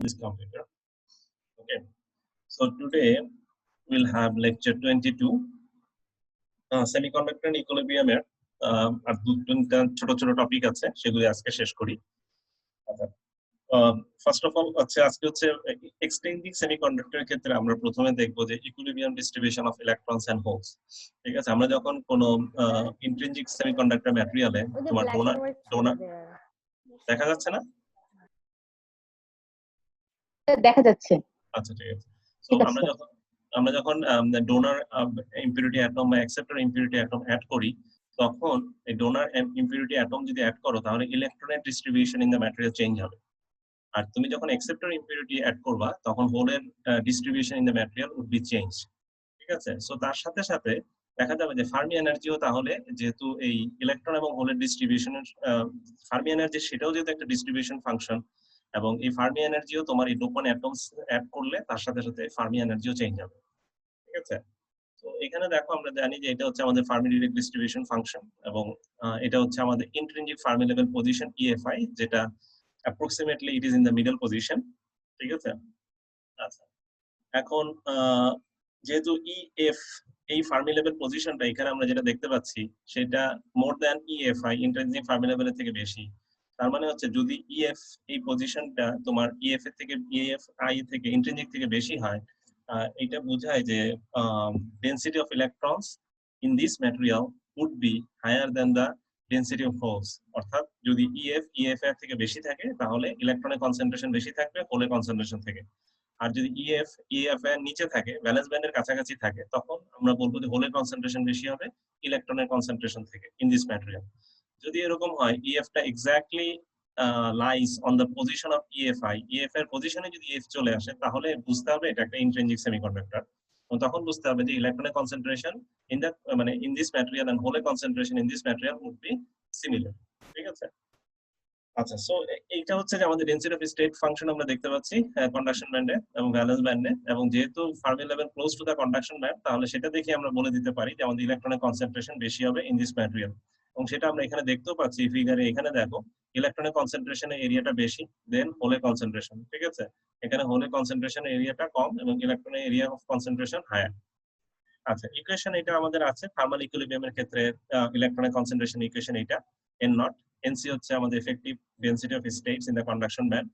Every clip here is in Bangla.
this computer. Okay, so today we'll have lecture 22 semiconductor and equilibrium এর আর দুটো ছোট ছোট টপিক আছে সেগুলো আজকে শেষ করি। আচ্ছা, ফার্স্ট অফ অল আজকে হচ্ছে এক্সটেন্ডিং সেমিকন্ডাক্টর এর ক্ষেত্রে আমরা প্রথমে দেখব যে equilibrium distribution of electrons and holes. ঠিক আছে, আমরা যখন কোন ইন্ট্রিনজিক সেমিকন্ডাক্টর ম্যাটেরিয়ালে তোমার ডোনার দেখা যাচ্ছে না, দেখা যাচ্ছে। আচ্ছা ঠিক আছে। সো আমরা যখন ডোনার ইম্পিউরিটি অ্যাটম বা অ্যাকসেপ্টর ইম্পিউরিটি অ্যাটম অ্যাড করি, তখন এই ডোনার ইম্পিউরিটি অ্যাটম যদি অ্যাড করো তাহলে ইলেকট্রনের distribution in the material change হবে। আর তুমি যখন অ্যাকসেপ্টর ইম্পিউরিটি অ্যাড করবা তখন হোলের distribution in the material would be change. ঠিক আছে, সো তার সাথে সাথে দেখা যাবে যে ফার্মি এনার্জিও তাহলে যেহেতু এই ইলেকট্রন এবং হোলের ডিস্ট্রিবিউশনের ফার্মি এনার্জি সেটাও যেহেতু একটা ডিস্ট্রিবিউশন ফাংশন, এবং এই ফার্মি এনার্জিও তোমার এই ডোপান অ্যাটমস অ্যাড করলে তার সাথে সাথে ফার্মি এনার্জিও চেঞ্জ হবে। ঠিক আছে, তো এখানে দেখো আমরা জানি যে এটা হচ্ছে আমাদের ফার্মি ডিরেক্ট ডিস্ট্রিবিউশন ফাংশন, এবং এটা হচ্ছে আমাদের intrinsic Fermi level position EFI, যেটা approximately it is in the middle position. ঠিক আছে, আচ্ছা এখন যেহেতু ইএফ এই ফার্মি লেভেল পজিশনটা এখানে আমরা যেটা দেখতে পাচ্ছি সেটা more than EFI intrinsic Fermi লেভেলের থেকে বেশি, তার মানে হচ্ছে যদি ইএফ এই পজিশনটা তোমার ইএফ এর থেকে ইএফআই থেকে ইন্ট্রিনজিক থেকে বেশি হয়, এটা বোঝায় যে density of electrons in this material would be higher than the density of holes. অর্থাৎ যদি ইএফ এর থেকে বেশি থাকে তাহলে ইলেকট্রনের কনসেন্ট্রেশন বেশি থাকবে হোলের কনসেন্ট্রেশন থেকে, আর যদি ইএফ এর নিচে থাকে, ভ্যালেন্স ব্যান্ডের কাছাকাছি থাকে, তখন আমরা বলবো যে হোলের কনসেন্ট্রেশন বেশি হবে ইলেকট্রনের কনসেন্ট্রেশন থেকে ইন দিস ম্যাটেরিয়াল। যদি এরকম হয় ইএফটা exactly lies on the position of EFI, EF এর পজিশনে যদি ইএফ চলে আসে তাহলে বুঝতে হবে এটা একটা ইন্ট্রিনজিক সেমিকন্ডাক্টর, এবং তখন বুঝতে হবে যে ইলেকট্রনের কনসেন্ট্রেশন ইন দ্য মানে ইন দিস ম্যাটেরিয়াল এন্ড হোলের concentration in this material would be similar. ঠিক আছে, আচ্ছা সো এইটা হচ্ছে যে আমাদের ডেনসিটি অফ স্টেট ফাংশন আমরা দেখতে পাচ্ছি কন্ডাকশন ব্যান্ডে এবং ভ্যালেন্স ব্যান্ডে, এবং যেহেতু Fermi level close to the conduction band তাহলে সেটা দেখে আমরা বলে দিতে পারি যে আমাদের ইলেকট্রনের কনসেন্ট্রেশন বেশি হবে ইন দিস ম্যাটেরিয়াল, এবং সেটা আমরা এখানে দেখতেও পাচ্ছি ফিগারে। এখানে দেখো ইলেকট্রনের কনসেন্ট্রেশনের এরিয়াটা বেশি দেন হোলের কনসেন্ট্রেশন। ঠিক আছে, এখানে হোলের কনসেন্ট্রেশনের এরিয়াটা কম এবং ইলেকট্রনের এরিয়া অফ কনসেন্ট্রেশন হায়ার। আচ্ছা, ইকুয়েশন এটা আমাদের আছে থার্মাল ইকুইলিব্রিয়ামের ক্ষেত্রে ইলেকট্রনের কনসেন্ট্রেশন ইকুয়েশন এটা এন নট, এনসি হচ্ছে আমাদের effective density of states in the conduction band,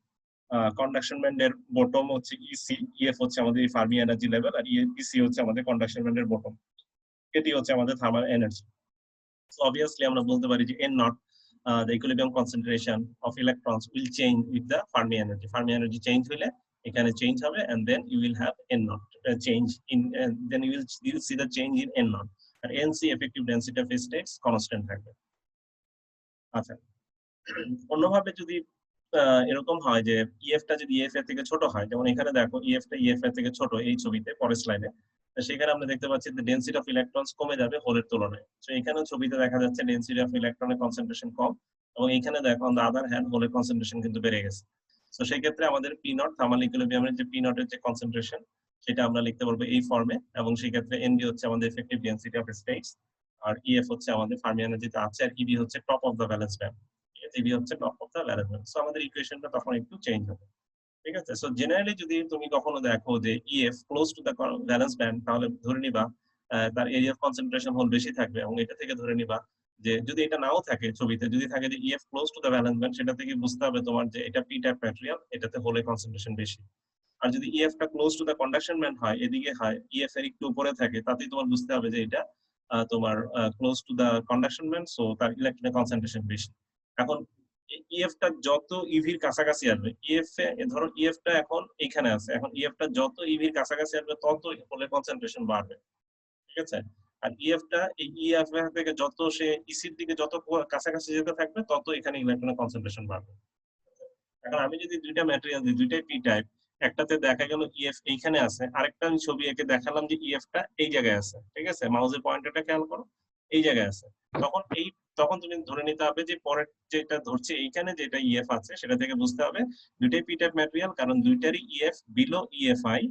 conduction ব্যান্ডের বটম হচ্ছে ইসি, ইএফ হচ্ছে আমাদের ফার্মি এনার্জি লেভেল, আর ইসি হচ্ছে আমাদের কন্ডাকশন ব্যান্ডের বটম, এটি হচ্ছে আমাদের থার্মাল এনার্জি। সো অবভিয়াসলি আমরা বলতে পারি যে N not the equilibrium concentration of electrons will change with the Fermi energy. Fermi energy change হলে এখানে চেঞ্জ হবে, and then you will have n naught change in then you will see the change in n naught, R nc effective density of states constant থাকবে। আচ্ছা, অন্যভাবে যদি এরকম হয় যে ইএফ টা যদি ইএফ এর থেকে ছোট হয়, যেমন এখানে দেখো ইএফ টা ইএফ এর থেকে ছোট এই ছবিতে পরের স্লাইডে, সেখানে আমরা দেখতে পাচ্ছি যে ডেনসিটি অফ ইলেকট্রনস কমে যাবে হোলের তুলনায়। তো এখানেও ছবিতে দেখা যাচ্ছে ডেনসিটি অফ ইলেকট্রনের কনসেন্ট্রেশন কম, এবং এখানে দেখো অন দ্য আদার হ্যান্ড হোলের কনসেন্ট্রেশন কিন্তু বেড়ে গেছে। তো সেই ক্ষেত্রে আমাদের পি নট থার্মাল ইকুইলিব্রিয়ামের যে পি নটের যে কনসেন্ট্রেশন সেটা আমরা লিখতে পারবো এই ফর্মে, এবং সেই ক্ষেত্রে এনবি হচ্ছে আমাদের এফেক্টিভ ডেনসিটি অফ স্টেটস, আর ইএফ হচ্ছে আমাদের ফার্মি এনার্জিতে আছে, আর ইবি হচ্ছে top of the valence band, EV হচ্ছে top of the valence band. So আমাদের ইকুয়েশনটা তখন একটু চেঞ্জ হবে। ঠিক আছে, সো জেনারেলি যদি তুমি কখনো দেখো যে EF close to the valence band তাহলে ধরে নিবা তার এরিয়া অফ কনসেন্ট্রেশন হোল বেশি থাকবে, এবং এটা থেকে ধরে নিবা যে যদি এটা নাও থাকে ছবিতে, যদি থাকে যে EF close to the valence band, সেটা থেকে বুঝতে হবে তোমার যে এটা পি টাইপ ম্যাটেরিয়াল, এটাতে হোলের কনসেন্ট্রেশন বেশি। আর যদি ইএফ টা close to the conduction band হয়, এদিকে হয় ইএফ এর একটু উপরে থাকে, তাতেই তোমার বুঝতে হবে যে এটা তোমার close to the conduction band, so তার ইলেকট্রনের কনসেন্ট্রেশন বেশি। এখন ইএফ টা যত ইভির কাছাকাছি আসবে, ইএফ এ ধরো ইএফ টা এখন এখানে আছে, এখন ইএফ টা যত ইভির কাছাকাছি আসবে তত হোলের কনসেন্ট্রেশন বাড়বে। ঠিক আছে, আর ইএফ টা এই ইএফ থেকে যত সে ইসির দিকে যত কাছাকাছি যেতে থাকবে তত এখানে ইলেকট্রনের কনসেন্ট্রেশন বাড়বে। এখন আমি যদি দুইটা ম্যাটেরিয়াল দিই, দুইটাই পি টাইপ, একটাতে দেখা গেল ইএফ এইখানে আছে, আরেকটা আমি ছবি এঁকে দেখালাম যে ইএফ টা এই জায়গায় আছে। ঠিক আছে, মাউসের পয়েন্টারটা খেয়াল করো, এই জায়গায় আছে, তখন তুমি ধরে নিতে হবে যে পরের যেটা ধরছে এইখানে যেটা ইএফ আছে সেটা থেকে বুঝতে হবে দুইটাই পি টাইপ ম্যাটেরিয়াল, কারণ দুইটারই ইএফ বিলো ইএফআই।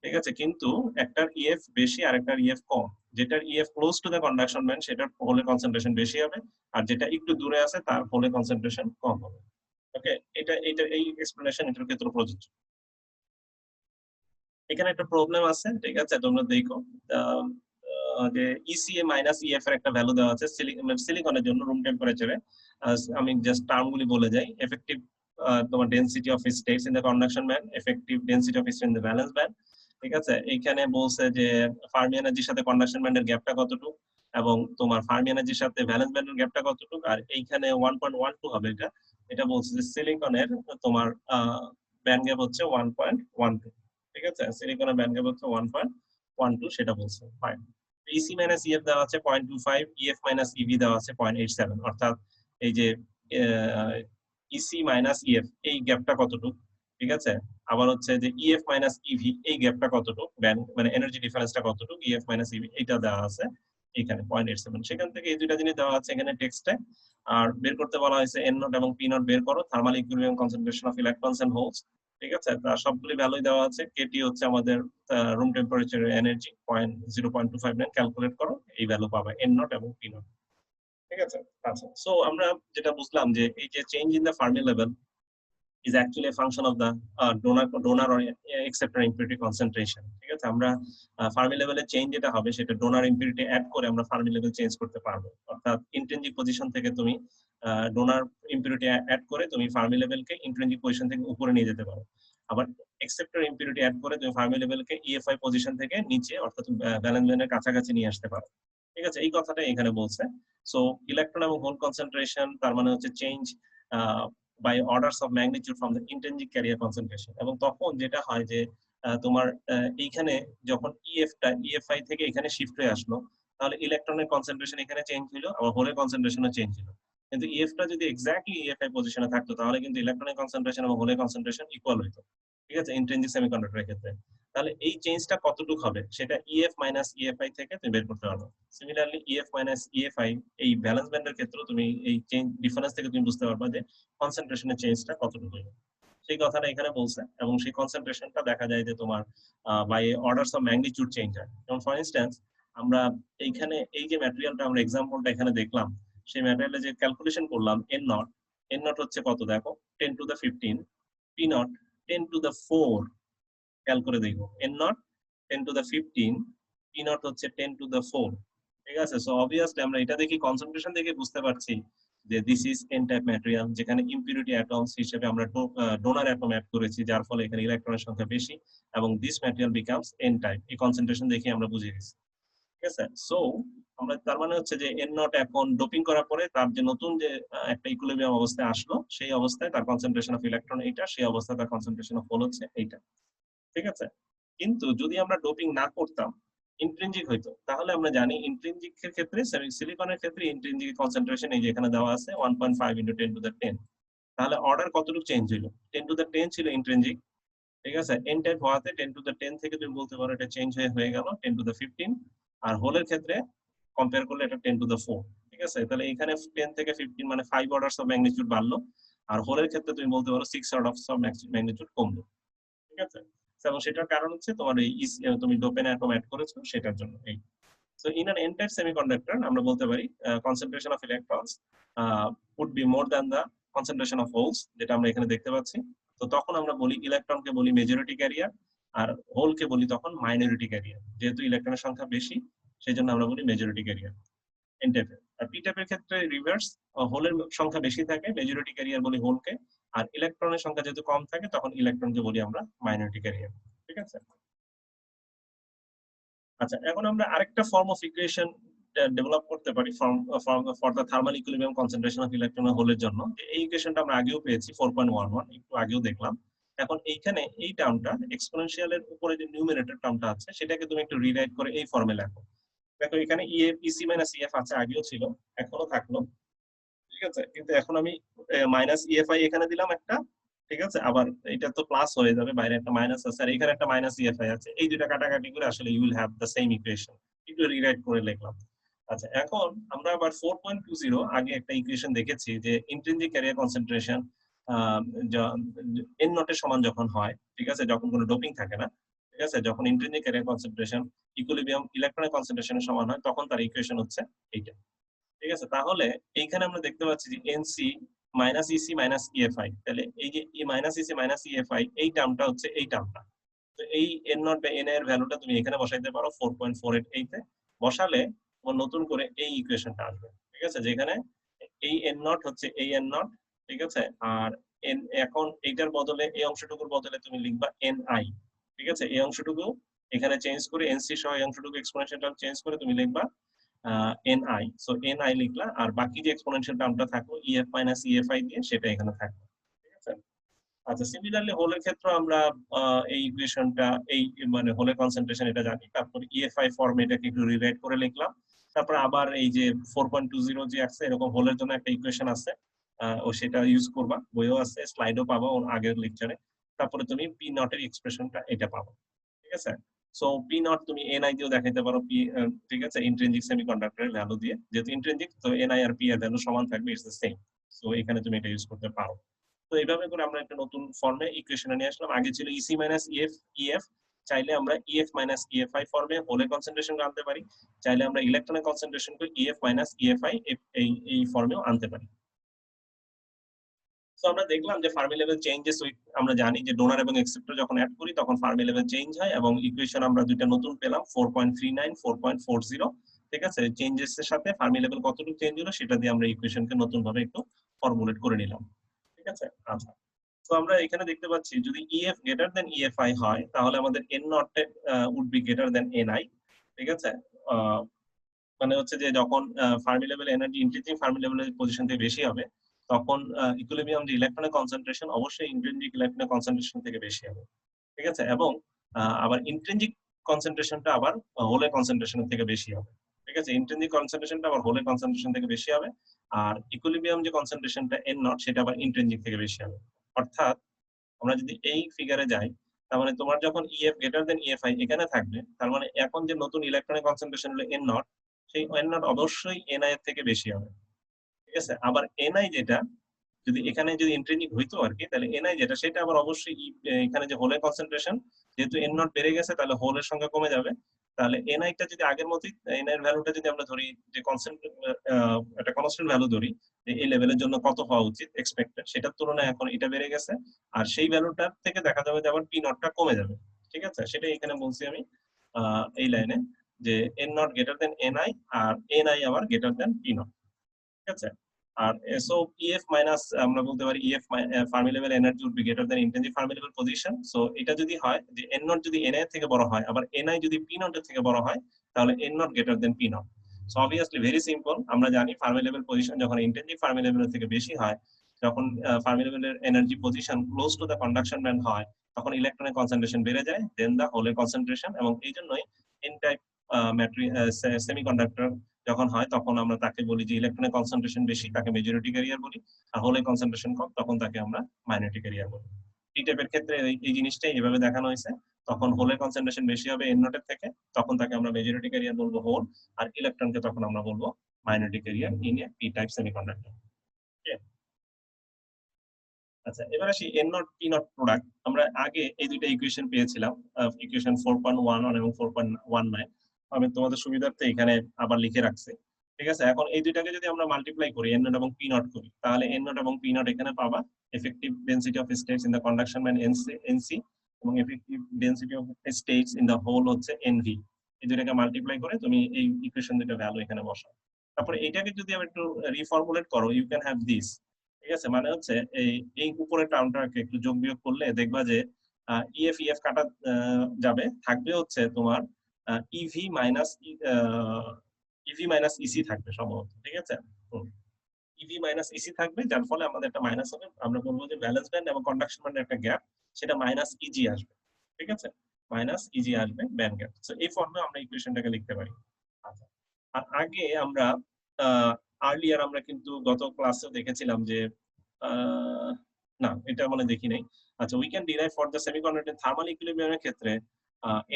ঠিক আছে, কিন্তু একটার ইএফ বেশি আর একটার ইএফ কম, যেটার EF close to the conduction band সেটার হোলের কনসেন্ট্রেশন বেশি হবে, আর যেটা একটু দূরে আছে তার হোলের কনসেন্ট্রেশন কম হবে। ওকে, এটা এই এক্সপ্লেনেশন এটার ক্ষেত্রে প্রযোজ্য। এখানে একটা প্রবলেম আছে, ঠিক আছে, তোমরা দেখো যে ইসিএ মাইনাস ইএফ এর একটা ভ্যালু দেওয়া আছে সিলিকনের জন্য রুম টেম্পারেচারে। আমি জাস্ট টার্মগুলি বলে যাই। এফেক্টিভ তোমার density of states in the conduction band, effective density of states in the valence band, ঠিক আছে। এইখানে বলছে যে ফার্মি এনার্জির সাথে কন্ডাকশন ব্যান্ডের গ্যাপটা কতটুকু, এবং তোমার ফার্মি এনার্জির সাথে ভ্যালেন্স ব্যান্ডের গ্যাপটা কতটুকু, আর এইখানে 1.12 হবে। এটা বলছে যে সিলিকনের তোমার ব্যান্ড গ্যাপ হচ্ছে 1.12, ঠিক আছে। সিলিকনের ব্যান্ড গ্যাপ হচ্ছে 1.12, সেটা বলছে। ফাইন। ইসি মাইনাস ইএফ দেওয়া আছে 0.25, ইএফ মাইনাস ইভি দেওয়া আছে 0.87, অর্থাৎ এই যে ইসি মাইনাস ইএফ এই গ্যাপটা কতটুকু, ঠিক আছে। আবার হচ্ছে যে ইএফ মাইনাস ইভি এই গ্যাপটা কতটুকু, মানে এনার্জি ডিফারেন্সটা কতটুকু, ইএফ মাইনাস ইভি এটা দেওয়া আছে এখানে 0.87। সেখান থেকে এই দুইটা জিনিস দেওয়া আছে এখানে টেক্সটে। আর বের করতে বলা হয়েছে এন নট এবং পি নট বের করো, thermal equilibrium concentration of electrons and holes, ঠিক আছে। তার সবগুলি ভ্যালুই দেওয়া আছে। কেটি হচ্ছে আমাদের রুম টেম্পারেচার এনার্জি 0.259, ক্যালকুলেট করো, এই ভ্যালু পাবে এন নট এবং পি নট, ঠিক আছে। আচ্ছা, সো আমরা যেটা বুঝলাম যে এই যে change in the Fermi level is actually a function of the donor or acceptor impurity concentration, ঠিক আছে। আমরা ফার্মি লেভেলে চেঞ্জ যেটা হবে সেটা ডোনার ইম্পিউরিটি অ্যাড করে আমরা ফার্মি লেভেল চেঞ্জ করতে পারবো, অর্থাৎ ইন্ট্রিনজিক পজিশন থেকে তুমি ডোনার ইম্পিউরিটি অ্যাড করে তুমি ফার্মি লেভেলকে ইন্ট্রিনজিক পজিশন থেকে উপরে নিয়ে যেতে পারো। আবার acceptor impurity অ্যাড করে তুমি ফার্মি লেভেলকে ইএফআই পজিশন থেকে নিচে অর্থাৎ ব্যালেন্স ব্যান্ডের কাছাকাছি নিয়ে আসতে পারো, ঠিক আছে। এই কথাটা এখানে বলছে। সো ইলেকট্রন এবং হোল কনসেন্ট্রেশন তার মানে হচ্ছে change by orders of magnitude from the intrinsic carrier concentration। এবং তখন যেটা হয় যে তোমার এইখানে যখন ইএফটা ইএফআই থেকে এখানে শিফট হয়ে আসলো, তাহলে ইলেকট্রনের কনসেন্ট্রেশন এখানে চেঞ্জ হলো, আবার হোলের কনসেন্ট্রেশনও চেঞ্জ হলো। কিন্তু ইএফটা যদি এক্স্যাক্টলি ইএফআই পজিশনে থাকতো তাহলে কিন্তু ইলেকট্রনের কনসেন্ট্রেশন এবং হোলের কনসেন্ট্রেশন ইকুয়াল হইতো, ঠিক আছে, ইন্ট্রিনজিক সেমিকন্ডাক্টরের ক্ষেত্রে। তাহলে এই চেঞ্জটা কতটুকু হবে সেটা ইএফ মাইনাস ইএফআই থেকে তুমি বের করতে পারবে। সিমিলারলি ইএফ মাইনাস ইএফআই এই ব্যালেন্স ব্যান্ডের ক্ষেত্রে তুমি এই চেঞ্জ ডিফারেন্স থেকে তুমি বুঝতে পারবে যে কনসেন্ট্রেশনের চেঞ্জটা কতটুকু হলো, সেই কথাটা এখানে বলছে। এবং সেই কনসেন্ট্রেশনটা দেখা যায় যে তোমার by orders of magnitude change হয়। যেমন ফর ইনস্ট্যান্স আমরা এইখানে এই যে ম্যাটেরিয়ালটা আমরা এক্সাম্পলটা এখানে দেখলাম, সেই ম্যাটেরিয়ালে যে ক্যালকুলেশন করলাম এন নট হচ্ছে কত দেখো 10 to the 15, P not 10 to the 4, খেয়াল করে দেখো N not 10 to the 15, P not হচ্ছে 10 to the 4, ঠিক আছে। সো অবভিয়াসলি আমরা এটা দেখি কনসেন্ট্রেশন দেখে বুঝতে পারছি যে this is an type material, যেখানে ইম্পিউরিটি অ্যাটমস হিসেবে আমরা ডোনার অ্যাটম অ্যাড করেছি, যার ফলে এখানে ইলেকট্রনের সংখ্যা বেশি, এবং this material becomes N type. এই কনসেন্ট্রেশন দেখে আমরা বুঝে গেছি, ঠিক আছে। সো আমরা তার মানে হচ্ছে যে এন নট এখন ডোপিং করার পরে তার যে নতুন যে একটা ইকুইলিব্রিয়াম অবস্থায় আসলো, সেই অবস্থায় তার কনসেন্ট্রেশন অফ ইলেকট্রন এইটা, সেই অবস্থায় তার কনসেন্ট্রেশন অফ হোল হচ্ছে এইটা, ঠিক আছে। কিন্তু যদি আমরা ডোপিং না করতাম, ইন্ট্রিনজিক হইতো, তাহলে আমরা জানি ইন্ট্রিনজিকের ক্ষেত্রে সিলিকনের ক্ষেত্রে ইন্ট্রিনজিক কনসেন্ট্রেশন এই যে এখানে দেওয়া আছে 1.5 × 10 to the 10। তাহলে অর্ডার কতটুকু চেঞ্জ হলো, 10 to the 10 ছিল ইন্ট্রিনজিক, ঠিক আছে। এন টাইপ হওয়াতে 10 to the 10 থেকে তুমি বলতে পারো এটা চেঞ্জ হয়ে গেল 10 to the 15। আর হোলের ক্ষেত্রে কম্পেয়ার করলে এটা 10 to the 4, ঠিক আছে। তাহলে এখানে 10 থেকে 15 মানে 5 অর্ডারস অফ ম্যাগনিটিউড বাড়লো, আর হোলের ক্ষেত্রে তুমি বলতে পারো 6 অর্ডারস অফ ম্যাগনিটিউড কমলো, ঠিক আছে। এবং সেটার কারণ হচ্ছে তোমার এই তুমি ডোপেন অ্যাটম অ্যাড করেছো সেটার জন্য। এই so in an N type semiconductor আমরা বলতে পারি concentration of electrons would be more than the concentration of holes, যেটা আমরা এখানে দেখতে পাচ্ছি। তো তখন আমরা বলি ইলেকট্রনকে বলি মেজরিটি ক্যারিয়ার, আর হোলকে বলি তখন মাইনরিটি ক্যারিয়ার। যেহেতু ইলেকট্রনের সংখ্যা বেশি সেই জন্য আমরা বলি মেজরিটি ক্যারিয়ার এন টাইপের। আর পি টাইপের ক্ষেত্রে রিভার্স, হোলের সংখ্যা বেশি থাকে, মেজরিটি ক্যারিয়ার বলি হোলকে, আর ইলেকট্রনের সংখ্যা যেহেতু কম থাকে তখন ইলেকট্রনকে বলি আমরা মাইনরিটি ক্যারিয়ার, ঠিক আছে। আচ্ছা, এখন আমরা আরেকটা ফর্ম অফ ইকুয়েশন ডেভেলপ করতে পারি for the thermal equilibrium concentration of electron হোলের জন্য। এই ইকুয়েশনটা আমরা আগেও পেয়েছি 4.11, একটু আগেও দেখলাম। এখন এইখানে এই টার্মটা এক্সপোনেনশিয়ালের উপরে যে নিউমারেটর টার্মটা আছে সেটাকে তুমি একটু রিরাইট করে এই ফর্মে লেখো। দেখো এখানে ইসি মাইনাস ইএফ আছে, আগেও ছিল, এখনো থাকলো, ঠিক আছে। কিন্তু এখন আমি মাইনাস ইএফআই এখানে দিলাম একটা, ঠিক আছে। আবার এটা তো প্লাস হয়ে যাবে, বাইরে একটা মাইনাস আছে, আর এখানে একটা মাইনাস ইএফআই আছে। এই দুটা কাটাকাটি করে আসলে you will have the same equation, একটু রিরাইট করে লিখলাম। আচ্ছা, এখন আমরা আবার 4.20 আগে একটা ইকুয়েশন দেখেছি যে ইন্ট্রিনজিক ক্যারিয়ার কনসেন্ট্রেশন এন নটের সমান যখন হয়, ঠিক আছে, যখন কোনো ডোপিং থাকে না, ঠিক আছে, যখন ইন্ট্রিনজিক ক্যারিয়ার কনসেন্ট্রেশন ইকুইলিব্রিয়াম ইলেকট্রনের কনসেন্ট্রেশনের সমান হয় তখন তার ইকুয়েশন হচ্ছে এইটা, ঠিক আছে। তাহলে এইখানে আমরা দেখতে পাচ্ছি যে NC minus EC minus EFI, তাহলে এই যে মাইনাস ইসি মাইনাস ইএফআই এই টার্মটা হচ্ছে এই টার্মটা, তো এই n নট বা n এর ভ্যালুটা তুমি এখানে বসাইতে পারো 4.488 তে। বসালে তোমার নতুন করে এই ইকুয়েশনটা আসবে, ঠিক আছে, যেখানে এই n নট হচ্ছে এই n নট, ঠিক আছে, আর n এখন এইটার বদলে এই অংশটুকুর বদলে তুমি লিখবা ni, ঠিক আছে, এই অংশটুকু এখানে চেঞ্জ করে nc সহ এই অংশটুকু এক্সপোনেনশিয়াল চেঞ্জ করে তুমি লিখবা ni, সো ni লিখলা, আর বাকি যে এক্সপোনেনশিয়াল টার্মটা থাকলো ef মাইনাস efi দিয়ে সেটা এখানে থাকবে, ঠিক আছে। আচ্ছা, সিমিলারলি হোলের ক্ষেত্রে আমরা এই ইকুয়েশনটা এই মানে হোলের কনসেন্ট্রেশন এটা জানি, তারপর ইএফআই ফর্মে এটাকে একটু রিরাইট করে লিখলাম, তারপর আবার এই যে 4.20 যে আছে এরকম হোলের জন্য একটা ইকুয়েশন আছে, ও সেটা ইউজ করবা, বইও আছে, স্লাইডও পাবা ওর আগের লেকচারে। তারপরে তুমি পি নট এর এক্সপ্রেশনটা এটা পাবো, ঠিক আছে। সো পি নট তুমি এনআই দিয়েও দেখাইতে পারো, পি, ঠিক আছে, ইন্ট্রিনজিক সেমিকন্ডাক্টরের ভ্যালু দিয়ে, যেহেতু ইন্ট্রিনজিক তো এনআই আর পি এর ভ্যালু সমান থাকবে, ইটস দ্য সেম। সো এখানে তুমি এটা ইউজ করতে পারো। তো এইভাবে করে আমরা একটা নতুন ফর্মে ইকুয়েশন নিয়ে আসলাম। আগে ছিল ইসি মাইনাস ইএফ ইএফ, চাইলে আমরা ইএফ মাইনাস ইএফআই ফর্মে হোলে কনসেন্ট্রেশন আনতে পারি, চাইলে আমরা ইলেকট্রনের কনসেন্ট্রেশন করে ইএফ মাইনাস ইএফআই এই ফর্মেও আনতে পারি। তো আমরা দেখলাম যে ফার্মি লেভেল চেঞ্জেস, আমরা জানি যে ডোনার এবং অ্যাকসেপ্টর যখন অ্যাড করি তখন ফার্মি লেভেল চেঞ্জ হয়, এবং ইকুয়েশন আমরা দুইটা নতুন পেলাম 4.39 4.40, ঠিক আছে। চেঞ্জেস এর সাথে ফার্মি লেভেল কতটুকু চেঞ্জ হলো সেটা দিয়ে আমরা ইকুয়েশনকে নতুন ভাবে একটু ফর্মুলেট করে নিলাম, ঠিক আছে। আচ্ছা, তো আমরা এখানে দেখতে পাচ্ছি যদি EF গ্রেটার দেন EFI হয় তাহলে আমাদের N naught would be greater than NI, ঠিক আছে। মানে হচ্ছে যে যখন Fermi level energy intrinsic Fermi লেভেলের পজিশন থেকে বেশি হবে তখন ইকুইলিব্রিয়াম যে ইলেকট্রনের কনসেন্ট্রেশন অবশ্যই ইন্ট্রিনসিক ইলেকট্রনের কনসেন্ট্রেশন থেকে বেশি হবে, ঠিক আছে। এবং আবার ইন্ট্রিনসিক কনসেন্ট্রেশনটা আবার হোলের কনসেন্ট্রেশন থেকে বেশি হবে, ঠিক আছে। ইন্ট্রিনসিক কনসেন্ট্রেশনটা আবার হোলের কনসেন্ট্রেশন থেকে বেশি হবে, আর ইকুইলিব্রিয়াম যে কনসেন্ট্রেশনটা N নট সেটা আবার ইন্ট্রিনসিক থেকে বেশি হবে। অর্থাৎ আমরা যদি এই ফিগারে যাই, তার মানে তোমার যখন EF গ্রেটার দেন EFI এখানে থাকবে, তার মানে এখন যে নতুন ইলেকট্রনের কনসেন্ট্রেশন হলো N নট, সেই N নট অবশ্যই NI এর থেকে বেশি হবে, ঠিক আছে। আবার NI যেটা যদি এখানে যদি ইন্ট্রিনসিক হইতো আর কি, তাহলে NI যেটা সেটা আবার অবশ্যই এখানে যে হোলের কনসেন্ট্রেশন, যেহেতু N নট বেড়ে গেছে তাহলে হোলের সংখ্যা কমে যাবে, তাহলে NI টা যদি আগের মতোই, NI এর ভ্যালুটা যদি আমরা ধরি যে কনস্ট্যান্ট, একটা কনস্ট্যান্ট ভ্যালু ধরি যে এই লেভেলের জন্য কত হওয়া উচিত এক্সপেক্টেড, সেটার তুলনায় এখন এটা বেড়ে গেছে, আর সেই ভ্যালুটার থেকে দেখা যাবে যে আবার পি নটটা কমে যাবে, ঠিক আছে। সেটাই এখানে বলছি আমি এই লাইনে, যে N naught greater than NI আর NI আবার গ্রেটার দেন পি নট, ঠিক আছে। আর সো EF মাইনাস আমরা বলতে পারি EF Fermi level energy would be greater than intrinsic Fermi level position. So এটা যদি হয় যে N নট যদি NI এর থেকে বড় হয়, আবার NI যদি P নট এর থেকে বড় হয়, তাহলে N naught greater then P not. So obviously very simple, আমরা জানি ফার্মি লেভেল পজিশন যখন ইন্ট্রিনসিক ফার্মি লেভেলের থেকে বেশি হয়, যখন ফার্মি লেভেলের energy position close to the conduction band হয়, তখন ইলেকট্রনের কনসেন্ট্রেশন বেড়ে যায় দেন দা হোলের কনসেন্ট্রেশন, এবং এই জন্যই এন টাইপ সেমিকন্ডাক্টর যখন হয় তখন আমরা তাকে বলি যে ইলেকট্রনের কনসেন্ট্রেশন বেশি, তাকে মেজরিটি ক্যারিয়ার বলি, আর হোলের কনসেন্ট্রেশন কম তখন তাকে আমরা মাইনরিটি ক্যারিয়ার বলি। টি টাইপের ক্ষেত্রে এই জিনিসটাই এভাবে দেখানো হয়েছে, তখন হোলের কনসেন্ট্রেশন বেশি হবে এন নটের থেকে, তখন তাকে আমরা মেজরিটি ক্যারিয়ার বলবো হোল, আর ইলেকট্রনকে তখন আমরা বলবো minority career in A P type semiconductor. আচ্ছা, এবার আসি N not P not product. আমরা আগে এই দুইটা ইকুয়েশন পেয়েছিলাম, ইকুয়েশন 4.11 এবং 4.19, আমি তোমাদের সুবিধার্থে এখানে আবার লিখে রাখছি, ঠিক আছে। এখন এই দুইটাকে যদি আমরা মাল্টিপ্লাই করি এন নট এবং পি নট করি, তাহলে এন নট এবং পি নট এখানে পাবা effective density of states in the conduction band NC, এবং effective density of states in the hole হচ্ছে এনভি। এই দুইটাকে মাল্টিপ্লাই করে তুমি এই ইকুয়েশন দুইটা ভ্যালু এখানে বসাও। তারপরে এইটাকে যদি আমি একটু রিফর্মুলেট করো, ইউ ক্যান হ্যাভ দিস, ঠিক আছে। মানে হচ্ছে এই উপরের টার্মটাকে একটু যোগ বিয়োগ করলে দেখবা যে ইএফ ইএফ কাটা যাবে, থাকবে হচ্ছে তোমার ইভি মাইনাস ইসি থাকবে সম্ভবত, ঠিক আছে। ইভি মাইনাস ইসি থাকবে, যার ফলে আমাদের একটা মাইনাস হবে, আমরা বলবো যে ব্যালেন্স ব্যান্ড এবং কন্ডাকশন ব্যান্ডের একটা গ্যাপ, সেটা মাইনাস ইজি আসবে, ঠিক আছে, মাইনাস ইজি আসবে ব্যান্ড গ্যাপ। সো এই ফর্মে আমরা ইকুয়েশনটাকে লিখতে পারি। আচ্ছা, আর আগে আমরা আর্লিয়ার আমরা কিন্তু গত ক্লাসে দেখেছিলাম যে না এটা মানে দেখি নাই। আচ্ছা, we can derive for the semiconductor thermal ইকুইলিব্রিয়ামের ক্ষেত্রে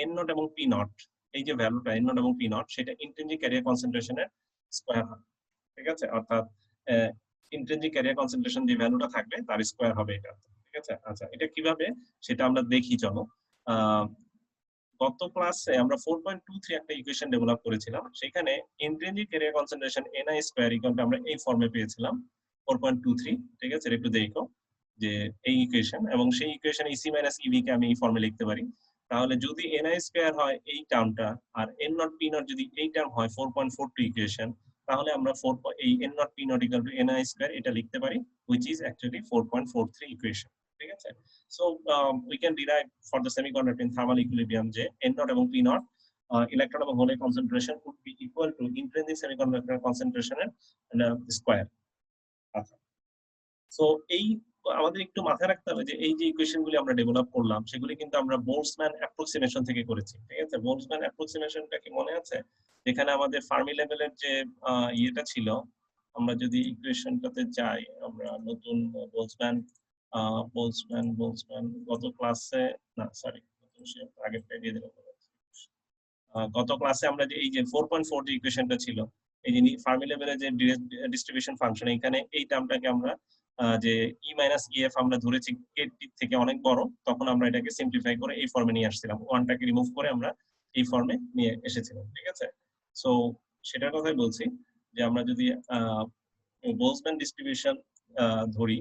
এন নট এবং পি নট, এই যে ভ্যালুটা এন নট এবং পি নট, সেটা ইন্ট্রিনসিক ক্যারিয়ার কনসেন্ট্রেশনের স্কয়ার হয়, ঠিক আছে। অর্থাৎ ইন্ট্রিনসিক ক্যারিয়ার কনসেন্ট্রেশন যে ভ্যালুটা থাকবে তার স্কয়ার হবে এটা, ঠিক আছে। আচ্ছা, এটা কিভাবে সেটা আমরা দেখি, চলো। গত ক্লাসে আমরা 4.23 একটা ইকুয়েশন ডেভেলপ করেছিলাম, সেখানে intrinsic career concentration NI square equal to আমরা এই ফর্মে পেয়েছিলাম 4.23, ঠিক আছে। একটু দেখো যে এই ইকুয়েশন, এবং সেই ইকুয়েশন ইসি মাইনাস ইভি কে আমি এই ফর্মে লিখতে পারি। তাহলে যদি ni স্কয়ার হয় এই টার্মটা আর n নট p নট যদি এই টার্ম হয় 4.42 ইকুয়েশন, তাহলে আমরা এই n not p not equal to ni square এটা লিখতে পারি, which is actually 4.43 ইকুয়েশন। ঠিক আছে? So we can derive for the semiconductor in thermal equilibrium যে n নট এবং p নট ইলেকট্রন এবং হোলের concentration would be equal to intrinsic semiconductor concentration এর স্কয়ার। আচ্ছা, সো এই আমাদের একটু মাথায় রাখতে হবে যে এই যে ইকুয়েশনগুলি আমরা ডেভেলপ করলাম সেগুলি কিন্তু আমরা বোলসম্যান অ্যাপ্রক্সিমেশন থেকে করেছি। ঠিক আছে? বোলসম্যান অ্যাপ্রক্সিমেশনটা কি মনে আছে? যেখানে আমাদের ফার্মি লেভেলের যে ইয়েটা ছিল, আমরা যদি ইকুয়েশনটাতে যাই, আমরা নতুন বোলসম্যান গত ক্লাসে, না সরি আগেরটা দিয়ে দিলাম। গত ক্লাসে আমরা যে এই যে 4.4 যে ইকুয়েশনটা ছিল, এই যে ফার্মি লেভেলের যে ডিস্ট্রিবিউশন ফাংশন, এখানে এই টার্মটাকে আমরা যে ই মাইনাস ইএফ আমরা ধরেছি কে থেকে অনেক বড়, তখন আমরা এটাকে সিম্পলিফাই করে এই ফর্মে নিয়ে আসছিলাম, ওয়ানটাকে রিমুভ করে আমরা এই ফর্মে নিয়ে এসেছিলাম। ঠিক আছে? সো সেটার কথাই বলছি যে আমরা যদি বোলসম্যান ডিস্ট্রিবিউশন ধরি,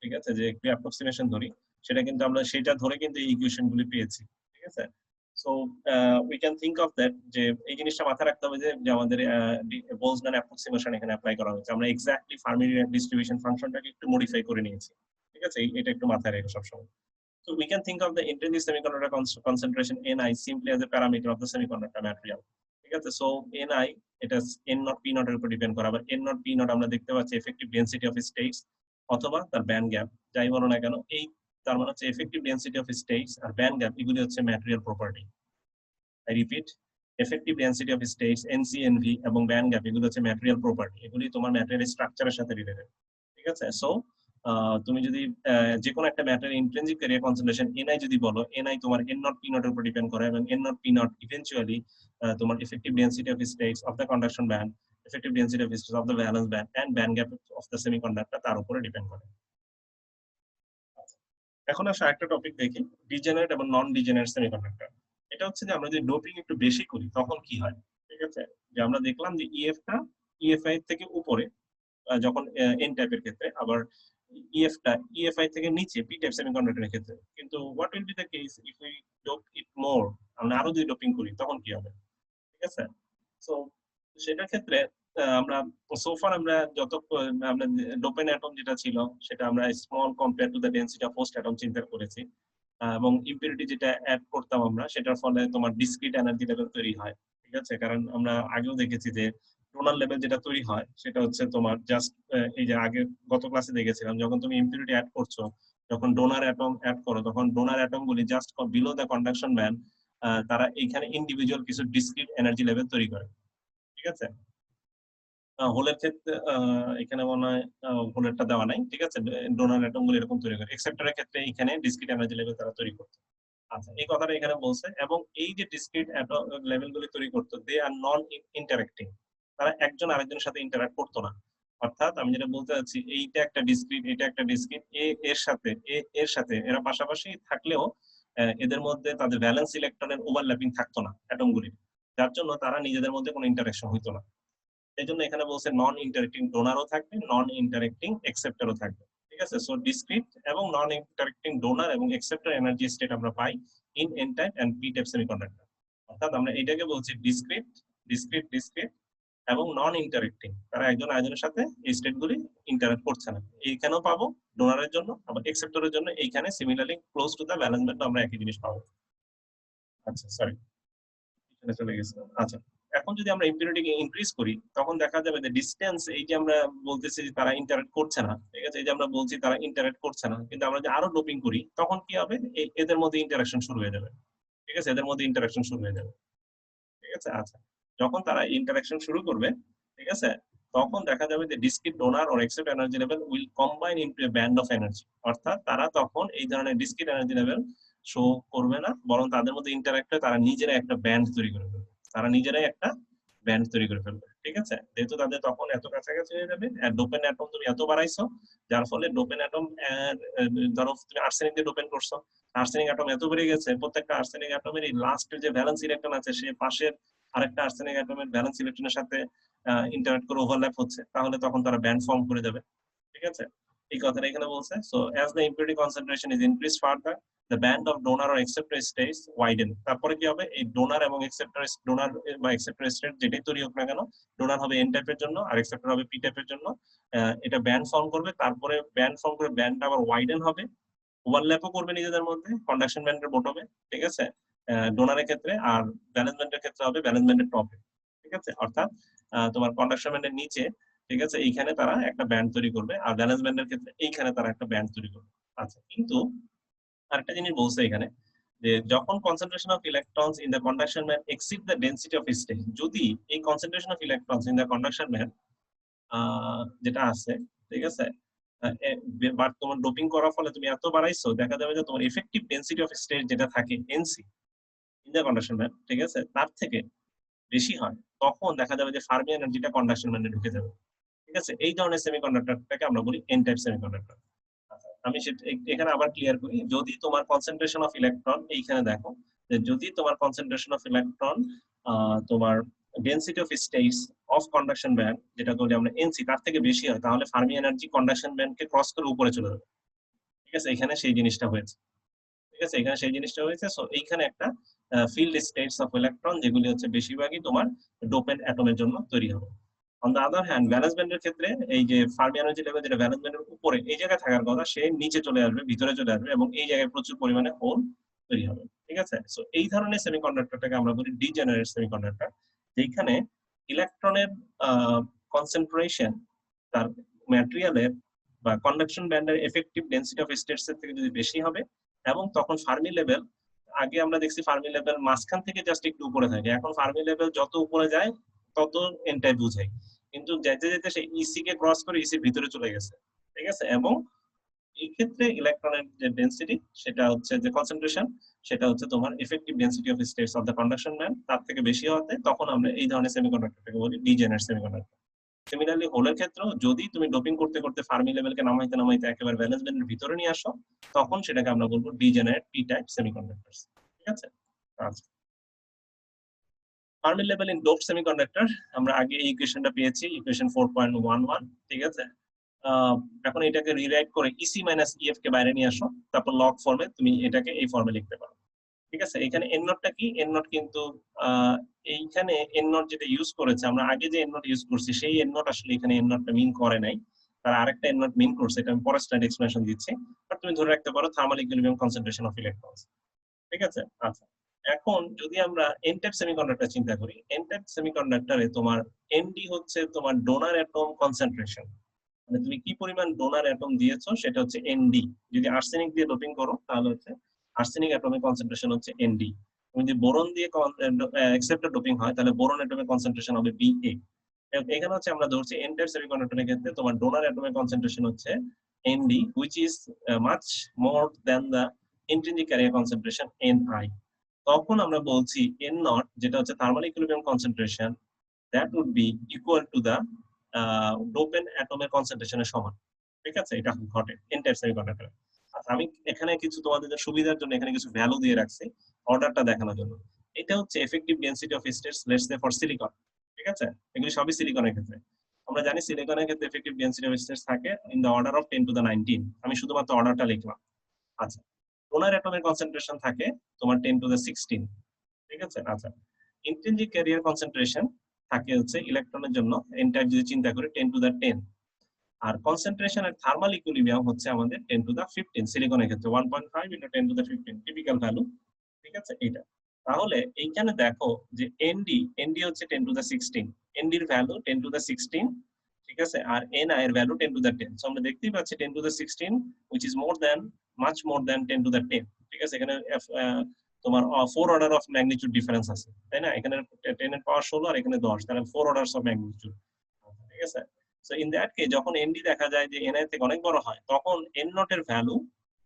ঠিক আছে, যে একটু অ্যাপ্রক্সিমেশন ধরি, সেটা কিন্তু আমরা সেটা ধরে কিন্তু এই ইকুয়েশনগুলি পেয়েছি। ঠিক আছে? So we can think of that যে এই জিনিসটা মাথায় রাখতে হবে যে আমাদের বোলসম্যান অ্যাপ্রক্সিমেশন এখানে অ্যাপ্লাই করা হয়েছে, আমরা এক্স্যাক্টলি ফার্মি ডিস্ট্রিবিউশন ফাংশনটাকে একটু মডিফাই করে নিয়েছি। ঠিক আছে? এটা একটু মাথায় রেখো সবসময়। So we can think of the intrinsic semiconductor concentration Ni simply as a parameter of the semiconductor material. ঠিক আছে? So Ni এটা n not p not এর উপর ডিপেন্ড করে, আবার n not p not আমরা দেখতে পাচ্ছি এফেক্টিভ ডেনসিটি অফ স্টেটস অথবা তার ব্যান্ড গ্যাপ, যাই বলো না কেন, এই তার মানে হচ্ছে এফেক্টিভ ডেনসিটি অফ স্টেটস আর ব্যান্ড গ্যাপ এগুলি হচ্ছে material property. I repeat, effective density of states NCNV এবং ব্যান্ড গ্যাপ এগুলো হচ্ছে ম্যাটেরিয়াল প্রপার্টি, এগুলি তোমার ম্যাটেরিয়াল স্ট্রাকচারের সাথে রিলেটেড। ঠিক আছে? সো তুমি যদি যে কোনো একটা material intrinsic area concentration ni যদি বলো, ni তোমার n নট p নট এর উপর ডিপেন্ড করে, এবং n not p not eventually তোমার effective density of states of the conduction band, effective density of states of the valence band and band gap of the semiconductor তার উপরে ডিপেন্ড করে। এখন আসা একটা টপিক দেখি, ডিজেনারেট এবং নন ডিজেনারেট সেমিকন্ডাক্টর। এটা হচ্ছে যে আমরা যদি ডোপিং একটু বেশি করি তখন কি হয়। ঠিক আছে? যে আমরা দেখলাম যে ইএফটা ইএফআই থেকে উপরে যখন এন টাইপের ক্ষেত্রে, আবার ইএফটা ইএফআই থেকে নিচে পি টাইপ সেমিকন্ডাক্টরের ক্ষেত্রে। কিন্তু what will be the case if we dope it more, আমরা আরো যদি ডোপিং করি তখন কি হবে? ঠিক আছে? সো সেটার ক্ষেত্রে আমরা সোফার আমরা যত আমরা ডোপেন অ্যাটম যেটা ছিল সেটা আমরা small compare to the density of host atom চিন্তা করেছি, এবং ইম্পিউরিটি যেটা অ্যাড করতাম আমরা, সেটার ফলে তোমার ডিসক্রিট এনার্জি লেভেল তৈরি হয়। ঠিক আছে? কারণ আমরা আগেও দেখেছি যে টোনাল লেভেল যেটা তৈরি হয় সেটা হচ্ছে তোমার জাস্ট এই যে আগে গত ক্লাসে দেখেছিলাম, যখন তুমি ইম্পিউরিটি অ্যাড করছো, যখন ডোনার অ্যাটম অ্যাড করো, তখন ডোনার অ্যাটম গুলি just below the conduction band তারা এইখানে ইন্ডিভিজুয়াল কিছু ডিসক্রিট এনার্জি লেভেল তৈরি করে। ঠিক আছে? হোলের ক্ষেত্রে এখানে মনে হয় হোলেরটা দেওয়া নাই। ঠিক আছে? ডোনার অ্যাটম গুলো এরকম তৈরি করে, এক্সেপ্টরের ক্ষেত্রে এখানে ডিসক্রিট এনার্জি লেভেল তারা তৈরি করতো। আচ্ছা, এই কথাটা এখানে বলছে, এবং এই যে ডিসক্রিট লেভেল গুলি তৈরি করতো, দে আর নন ইন্টারঅ্যাক্টিং, তারা একজন আরেকজনের সাথে ইন্টারঅ্যাক্ট করতো না। অর্থাৎ আমি যেটা বলতে চাচ্ছি, এইটা একটা ডিসক্রিট, এটা একটা ডিসক্রিট, এর সাথে এরা পাশাপাশি থাকলেও এদের মধ্যে তাদের ভ্যালেন্স ইলেকট্রনের ওভারল্যাপিং থাকতো না অ্যাটমগুলির, যার জন্য তারা নিজেদের মধ্যে কোনো ইন্টারঅ্যাকশন হইতো না। এই জন্য এখানে বলছে নন ইন্টারেক্টিং ডোনারও থাকবে, নন ইন্টারেক্টিং অ্যাকসেপ্টরও থাকবে। ঠিক আছে? সো ডিসক্রিট এবং নন ইন্টারেক্টিং ডোনার এবং অ্যাকসেপ্টর এনার্জি স্টেট আমরা পাই in N type and P type semiconductor. অর্থাৎ আমরা এটাকে বলছি ডিসক্রিট ডিসক্রিট ডিসক্রিট এবং নন ইন্টারেক্টিং, তারা একজন আরেকজনের সাথে এই স্টেটগুলি ইন্টারেক্ট করছে না। এইখানেও পাবো ডোনারের জন্য, আবার অ্যাকসেপ্টরের জন্য এইখানে similarly close to the valence band আমরা একই জিনিস পাবো। আচ্ছা সরি, এখানে চলে গেছে। আচ্ছা, এখন যদি আমরা ইম্পিউরিটিকে ইনক্রিজ করি তখন দেখা যাবে যে ডিসটেন্স, এই যে আমরা বলতেছি যে তারা ইন্টারঅ্যাক্ট করছে না, ঠিক আছে, এই যে আমরা বলছি তারা ইন্টারঅ্যাক্ট করছে না, কিন্তু আমরা যে আরো ডোপিং করি তখন কি হবে, এদের মধ্যে ইন্টারঅ্যাকশন শুরু হয়ে যাবে। ঠিক আছে? এদের মধ্যে ইন্টারঅ্যাকশন শুরু হয়ে যাবে। ঠিক আছে? আচ্ছা, যখন তারা ইন্টারঅ্যাকশন শুরু করবে, ঠিক আছে, তখন দেখা যাবে যে discrete donor or accept energy level will combine into a band of energy. অর্থাৎ তারা তখন এই ধরনের ডিসক্রিট এনার্জি লেভেল শো করবে না, বরং তাদের মধ্যে ইন্টারঅ্যাক্ট হয়ে তারা নিজেরাই একটা ব্যান্ড তৈরি করে ফেলবে, তারা নিজেরাই একটা ব্যান্ড তৈরি করে ফেলবে। ঠিক আছে? যেহেতু তাদের তখন এত কাছাকাছি হয়ে যাবে, আর ডোপেন অ্যাটম তুমি এত বাড়াইছো, যার ফলে ডোপেন অ্যাটম, ধরো তুমি আর্সেনিক দিয়ে ডোপেন করছো, আর্সেনিক অ্যাটম এত বেড়ে গেছে, প্রত্যেকটা আর্সেনিক অ্যাটমের এই লাস্টের যে ভ্যালেন্স ইলেকট্রন আছে সে পাশের আরেকটা আর্সেনিক অ্যাটমের ভ্যালেন্স ইলেকট্রনের সাথে ইন্টারঅ্যাক্ট করে ওভারল্যাপ হচ্ছে, তাহলে তখন তারা ব্যান্ড ফর্ম করে যাবে। ঠিক আছে? এই কথাটা এখানে বলছে। So as the impurity concentration is increase further, the band of donor or acceptor states widen. তারপরে কি হবে, এই ডোনার এবং অ্যাকসেপ্টর, ডোনার বা অ্যাকসেপ্টর স্টেট যেটাই তৈরি হোক না কেন, ডোনার হবে এন টাইপের জন্য আর অ্যাকসেপ্টর হবে পি টাইপের জন্য। এটা ব্যান্ড ফর্ম করবে, তারপরে ব্যান্ড ফর্ম করে ব্যান্ডটা আবার ওয়াইডেন হবে, ওভারল্যাপও করবে নিজেদের মধ্যে কন্ডাকশন ব্যান্ডের বটমে, ঠিক আছে, ডোনারের ক্ষেত্রে, আর ব্যালেন্স ব্যান্ডের ক্ষেত্রে হবে ব্যালেন্স ব্যান্ডের টপে, ঠিক আছে। অর্থাৎ তোমার কন্ডাকশন ব্যান্ডের নিচে, ঠিক আছে, এইখানে তারা একটা ব্যান্ড তৈরি করবে, আর ব্যালেন্স ব্যান্ডের ক্ষেত্রে এইখানে তারা একটা ব্যান্ড তৈরি করবে। আচ্ছা, কিন্তু আরেকটা জিনিস বলছে এখানে, যে যখন concentration of electrons in the conduction band exceed the density of state, যদি এই concentration of electrons in the conduction band যেটা আছে, ঠিক আছে, বাট তোমার ডোপিং করার ফলে তুমি এত বাড়াইছো, দেখা যাবে যে তোমার এফেক্টিভ ডেনসিটি অফ স্টেট যেটা থাকে NC in the conduction band, ঠিক আছে, তার থেকে বেশি হয়, তখন দেখা যাবে যে ফার্মি এনার্জিটা কন্ডাকশন ব্যান্ডে ঢুকে যাবে, ঠিক আছে। এই ধরনের সেমিকন্ডাক্টরটাকে আমরা বলি এন টাইপ সেমিকন্ডাক্টর। আমি এখানে আবার ক্লিয়ার করি, যদি তোমার কনসেন্ট্রেশন অফ ইলেকট্রন এইখানে দেখো, যে যদি তোমার কনসেন্ট্রেশন অফ ইলেকট্রন তোমার density of states of conduction band, যেটা বলি আমরা এনসি, তার থেকে বেশি হয়, তাহলে ফার্মি এনার্জি কন্ডাকশন ব্যান্ডকে ক্রস করে উপরে চলে যাবে, ঠিক আছে। এখানে সেই জিনিসটা হয়েছে, ঠিক আছে, এখানে সেই জিনিসটা হয়েছে। সো এইখানে একটা ফিল্ড স্টেটস অফ ইলেকট্রন, যেগুলি হচ্ছে বেশিরভাগই তোমার ডোপেন্ট অ্যাটমের জন্য তৈরি হবে। On the other hand valence ব্যান্ডের ক্ষেত্রে এই যে ফার্মি এনার্জি লেভেল যেটা ভ্যালেন্স ব্যান্ডের উপরে এই জায়গায় থাকার কথা, সে নিচে চলে আসবে, ভিতরে চলে আসবে, এবং এই জায়গায় প্রচুর পরিমাণে হোল তৈরি হবে, ঠিক আছে। সো এই ধরনের সেমিকন্ডাক্টরটাকে আমরা বলি ডিজেনারেট সেমিকন্ডাক্টর, যেখানে ইলেকট্রনের কনসেন্ট্রেশন তার ম্যাটেরিয়ালের বা কন্ডাকশন ব্যান্ডের এফেক্টিভ ডেনসিটি অফ স্টেটস এর থেকে যদি বেশি হবে, এবং তখন ফার্মি লেভেল, আগে আমরা দেখছি ফার্মি লেভেল মাঝখান থেকে জাস্ট একটু উপরে থাকে, এখন ফার্মি লেভেল যত উপরে যায় তত এনটাই বুঝায়, কিন্তু যেতে যেতে সে ইসি কে ক্রস করে ইসির ভিতরে চলে গেছে, ঠিক আছে। এবং এই ক্ষেত্রে ইলেকট্রনের যে ডেনসিটি, সেটা হচ্ছে যে কনসেন্ট্রেশন, সেটা হচ্ছে তোমার effective density of states of the conduction band, তার থেকে বেশি হতে তখন আমরা এই ধরনের সেমিকন্ডাক্টরটাকে বলি ডিজেনারেট সেমিকন্ডাক্টর। সিমিলারলি হোলের ক্ষেত্রেও যদি তুমি ডোপিং করতে করতে ফার্মি লেভেলকে নামাইতে নামাইতে একেবারে ভ্যালেন্স ব্যান্ডের ভিতরে নিয়ে আসো, তখন সেটাকে আমরা বলবো ডিজেনারেট পি টাইপ সেমিকন্ডাক্টরস, ঠিক আছে। আচ্ছা, Fermi level in doped semiconductor, আমরা আগে এই ইকুয়েশনটা পেয়েছি, ইকুয়েশন 4.11, ঠিক আছে। এখন এটাকে রিরাইট করে ইসি মাইনাস ইএফ কে বাইরে নিয়ে আসো, তারপর লগ ফর্মে তুমি এটাকে এই ফর্মে লিখতে পারো, ঠিক আছে। এখানে এন নটটা কি, এন নট কিন্তু এইখানে এন নট যেটা ইউজ করেছে, আমরা আগে যে এন নট ইউজ করছি সেই এন নট আসলে এখানে এন নটটা মিন করে নাই, তার আরেকটা এন নট মিন করছে, এটা আমি পরে স্লাইড এক্সপ্লেনেশন দিচ্ছি, বাট তুমি ধরে রাখতে পারো thermal equilibrium concentration of electrons, ঠিক আছে। আচ্ছা, এখন যদি আমরা এন টাইপ সেমিকন্ডাক্টর চিন্তা করি, এন টাইপ সেমিকন্ডাক্টরে তোমার এনডি হচ্ছে তোমার ডোনার অ্যাটম কনসেন্ট্রেশন, মানে তুমি কি পরিমাণ ডোনার অ্যাটম দিয়েছো সেটা হচ্ছে এনডি। যদি আর্সেনিক দিয়ে ডোপিং করো তাহলে হচ্ছে আর্সেনিক অ্যাটমের কনসেন্ট্রেশন হচ্ছে এনডি। তুমি যদি বোরন দিয়ে অ্যাকসেপ্টর ডোপিং হয় তাহলে বোরন অ্যাটমের কনসেন্ট্রেশন হবে বিএ। এখানে হচ্ছে আমরা ধরছি এন টাইপ সেমিকন্ডাক্টরের ক্ষেত্রে তোমার ডোনার অ্যাটমের কনসেন্ট্রেশন হচ্ছে ND, which is much more than the intrinsic carrier concentration NI. তখন আমরা বলছি এন নট, যেটা হচ্ছে thermal equilibrium concentration, that would be equal to the dopant অ্যাটমের কনসেন্ট্রেশনের সমান, ঠিক আছে। এটা ঘটে এন টাইপ সেমিকন্ডাক্টরে। আমি এখানে কিছু তোমাদের সুবিধার জন্য এখানে কিছু ভ্যালু দিয়ে রাখছি অর্ডারটা দেখানোর জন্য। এটা হচ্ছে effective density of states, let's say for silicon, ঠিক আছে। এগুলি সবই সিলিকনের ক্ষেত্রে। আমরা জানি সিলিকনের ক্ষেত্রে এফেক্টিভ ডেনসিটি অফ স্টেটস থাকে in the order of 10 to the 19। আমি শুধুমাত্র অর্ডারটা লিখলাম। আচ্ছা, ডোনার অ্যাটমের কনসেন্ট্রেশন থাকে তোমার 10 to the 16, ঠিক আছে। আচ্ছা, ইন্ট্রিনজিক ক্যারিয়ার কনসেন্ট্রেশন থাকে হচ্ছে ইলেকট্রনের জন্য এন টাইপ যদি চিন্তা করি 10 to the 10, আর কনসেন্ট্রেশন এর থার্মাল ইকুইলিব্রিয়াম হচ্ছে আমাদের 10 to the 15, সিলিকনের ক্ষেত্রে 1.5 into 10 to the 15 typical value, ঠিক আছে। এটা তাহলে এইখানে দেখো যে এনডি হচ্ছে 10 to the 16, এনডির ভ্যালু 10 to the 16, ঠিক আছে, আর এনআই এর ভ্যালু 10 to the 10। সো আমরা দেখতেই পাচ্ছি 10 to the 16 which is more than, much more than 10 to the 10, ঠিক আছে। এখানে তোমার 4 অর্ডার অফ ম্যাগনিটিউড ডিফারেন্স আছে, তাই না। এখানে 10 এর পাওয়ার 16 আর এখানে 10, তাহলে 4 অর্ডারস অফ ম্যাগনিটিউড, ঠিক আছে। সো ইন দ্যাট কেস যখন এনডি দেখা যায় যে এনআই থেকে অনেক বড় হয়, তখন এন নট এর ভ্যালু,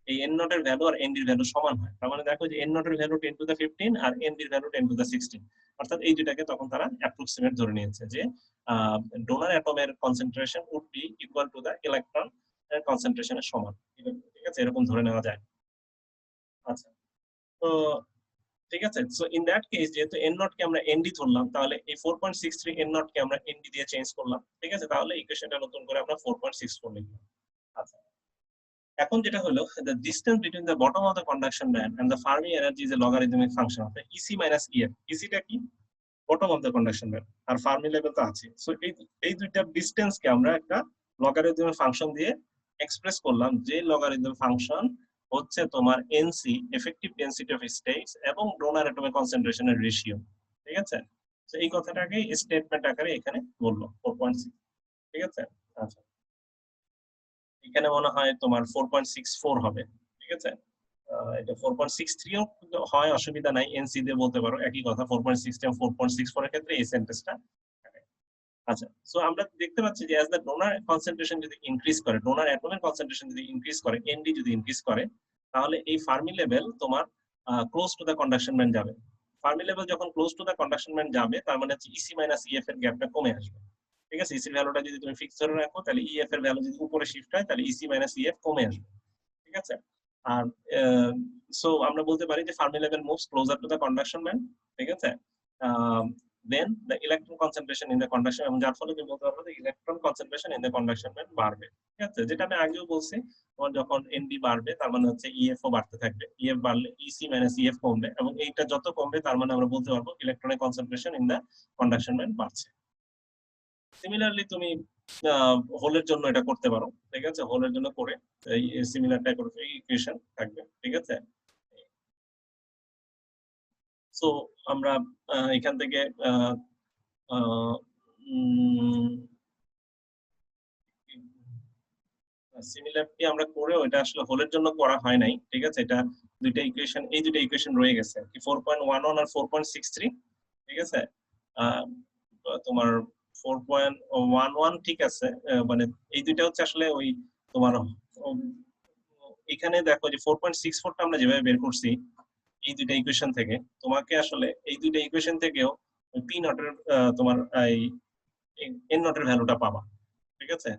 এই এন নট এর ভ্যালু আর এনডির ভ্যালু সমান হয়। তার মানে দেখো যে এন নট এর ভ্যালু 10 to the 15 আর এনডির ভ্যালু 10 to the 16, অর্থাৎ এই দুটাকে তখন তারা অ্যাপ্রক্সিমেট ধরে নিয়েছে যে ডোনার অ্যাটমের concentration would be equal to the electron এর কনসেন্ট্রেশনের সমান, ঠিক আছে, এরকম ধরে নেওয়া যায়। আচ্ছা, তো ঠিক আছে। সো ইন দ্যাট কেস যেহেতু এন নট কে আমরা এনডি ধরলাম, তাহলে এই 4.63 এন নট কে আমরা এনডি দিয়ে চেঞ্জ করলাম, ঠিক আছে। তাহলে ইকুয়েশনটা নতুন করে আমরা 4.64 লিখলাম। আচ্ছা, এখন যেটা হলো the distance between the bottom of the conduction band and the Fermi energy is a logarithmic function of EC minus EF. EC টা কি? bottom of the conduction band R Fermi level তো আছে। সো এই দুইটা ডিসটেন্স কে আমরা একটা লগারিদমিক ফাংশন দিয়ে এক্সপ্রেস করলাম, যে লগারিদম ফাংশন হচ্ছে তোমার NC effective density of states এবং ডোনার অ্যাটমিক কনসেন্ট্রেশনের রেশিও। ঠিক আছে, তো এই কথাটাকে স্টেটমেন্ট আকারে এখানে বললো 4.6। ঠিক আছে, আচ্ছা এখানে মনে হয় তোমার 4.64 হবে। ঠিক আছে, এটা 4.63 ও হয়, অসুবিধা নাই, এনসি দিয়ে বলতে পারো একই কথা। 4.63 এবং 4.64 এর ক্ষেত্রে এই সেন্টেন্সটা। আচ্ছা, সো আমরা দেখতে পাচ্ছি যে অ্যাজ দ্য ডোনার কনসেন্ট্রেশন যদি ইনক্রিজ করে, ডোনার অ্যাটমের কনসেন্ট্রেশন যদি ইনক্রিজ করে, এনডি যদি ইনক্রিজ করে, তাহলে এই ফার্মি লেভেল তোমার close to the conduction band যাবে। ফার্মি লেভেল যখন close to the conduction band যাবে, তার মানে হচ্ছে ইসি মাইনাস ইএফ এর গ্যাপটা কমে আসবে। ঠিক আছে, ইসির ভ্যালুটা যদি তুমি ফিক্স করে রাখো, তাহলে ইএফ এর ভ্যালু যদি উপরে শিফট হয়, তাহলে ইসি মাইনাস ইএফ কমে আসবে। ঠিক আছে, আর সো আমরা বলতে পারি যে Fermi level moves closer to the conduction band. ঠিক আছে, then the electron concentration in the conduction, এবং যার ফলে তুমি বলতে পারবে যে electron concentration in the conduction band বাড়বে। ঠিক আছে, যেটা আমি আগেও বলছি, তোমার যখন এনডি বাড়বে তার মানে হচ্ছে ইএফ ও বাড়তে থাকবে, ইএফ বাড়লে ইসি মাইনাস ইএফ কমবে, এবং এইটা যত কমবে তার মানে আমরা বলতে পারবো ইলেকট্রনের concentration in the conduction band বাড়ছে। সিমিলারলি তুমি হোলের জন্য এটা করতে পারো। ঠিক আছে, হোলের জন্য করে এই সিমিলার টাইপের ইকুয়েশন থাকবে। ঠিক আছে, সো আমরা এখান থেকে সিমিলারটি আমরা করেও এটা আসলে হোলের জন্য করা হয় নাই। ঠিক আছে, এটা দুইটা ইকুয়েশন, এই দুইটা ইকুয়েশন রয়ে গেছে কি 4.11 আর 4.63। ঠিক আছে, তোমার 4.11 ঠিক আছে, মানে এই দুইটা হচ্ছে আসলে ওই তোমার এখানে দেখো যে 4.64টা আমরা যেভাবে বের করছি এই দুইটা ইকুয়েশন থেকে, তোমাকে আসলে এই দুইটা ইকুয়েশন থেকেও পি নটের তোমার এই এন নটের ভ্যালুটা পাবা। ঠিক আছে,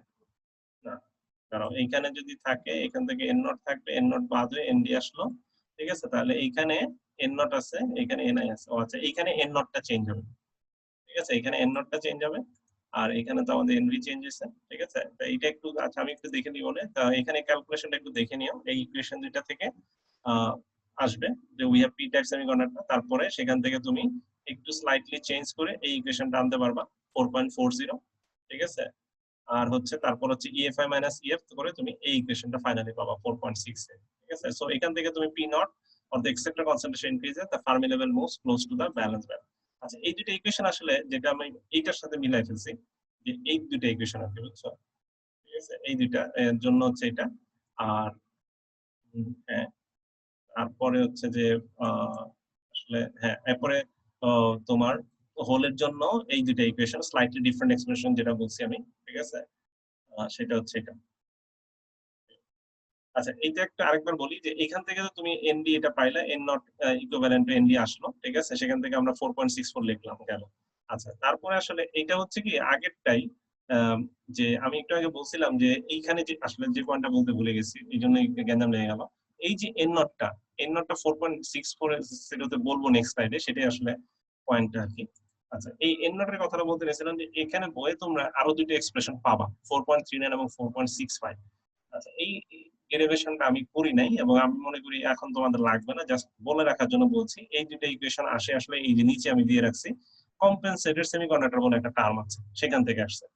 না দাঁড়াও, এইখানে যদি থাকে এখান থেকে এন নট থাকবে, এন নট বাদ হয়ে এন ডি আসলো। ঠিক আছে, তাহলে এইখানে এন নট আছে, এখানে এন আই আছে। ও আচ্ছা, এইখানে এন নটটা চেঞ্জ হবে। ঠিক আছে, এখানে এন নটটা চেঞ্জ হবে, আর এখানে তো আমাদের এনভি চেঞ্জ হয়েছে। ঠিক আছে, তো এইটা একটু, আচ্ছা আমি একটু দেখে নিব না, তা এখানে ক্যালকুলেশনটা একটু দেখে নিও। এই ইকুয়েশন দুইটা থেকে আসবে যে we have P type semiconductor, তারপরে সেখান থেকে তুমি একটু স্লাইটলি চেঞ্জ করে এই ইকুয়েশনটা আনতে পারবা 4.40। ঠিক আছে, আর হচ্ছে তারপর হচ্ছে ইএফআই মাইনাস ইএফ করে তুমি এই ইকুয়েশনটা ফাইনালি পাবা 4.6 এ। ঠিক আছে, সো এখান থেকে তুমি P naught or the acceptor concentration increases the Fermi level moves close to the valence band. আচ্ছা, এই দুটো ইকুয়েশন আসলে যেটা আমি এইটার সাথে মিলাই ফেলছি, যে এই দুটো ইকুয়েশন আর কি, বুঝছো? ঠিক আছে, এই দুইটা এর জন্য হচ্ছে এটা। আর হ্যাঁ, তারপরে হচ্ছে যে আসলে হ্যাঁ, এরপরে তোমার হোলের জন্য এই দুটো ইকুয়েশন স্লাইটলি ডিফারেন্ট এক্সপ্রেশন যেটা বলছি আমি। ঠিক আছে, সেটা হচ্ছে এটা। আচ্ছা, এইটা একটা আরেকবার বলি যে এখান থেকে তো তুমি এনডি এটা পাইলে, N naught equivalent to ND আসলো। ঠিক আছে, সেখান থেকে আমরা 4.64 লিখলাম, গেল। আচ্ছা, তারপরে আসলে এটা হচ্ছে কি আগেরটাই, যে আমি একটু আগে বলছিলাম যে এইখানে যে আসলে যে পয়েন্টটা বলতে ভুলে গেছি, এই জন্য গ্যাঞ্জাম লেগে গেল। এই যে এন নটটা 4.64 সেটাতে বলবো নেক্সট স্লাইডে, সেটাই আসলে পয়েন্টটা আর কি। আচ্ছা, এই এন নটের কথাটা বলতে গেছিলাম যে এখানে বইয়ে তোমরা আরো দুটো এক্সপ্রেশন পাবা, 4.39 এবং 4.65। আচ্ছা, এই ডেরিভেশনটা আমি করি নাই এবং আমি মনে করি এখন তোমাদের লাগবে না, জাস্ট বলে রাখার জন্য বলছি। এই দুটো ইকুয়েশন আসে আসলে এই যে নিচে আমি দিয়ে রাখছি, কম্পেনসেটেড সেমিকন্ডাক্টর বলে একটা টার্ম আছে, সেখান থেকে আসছে।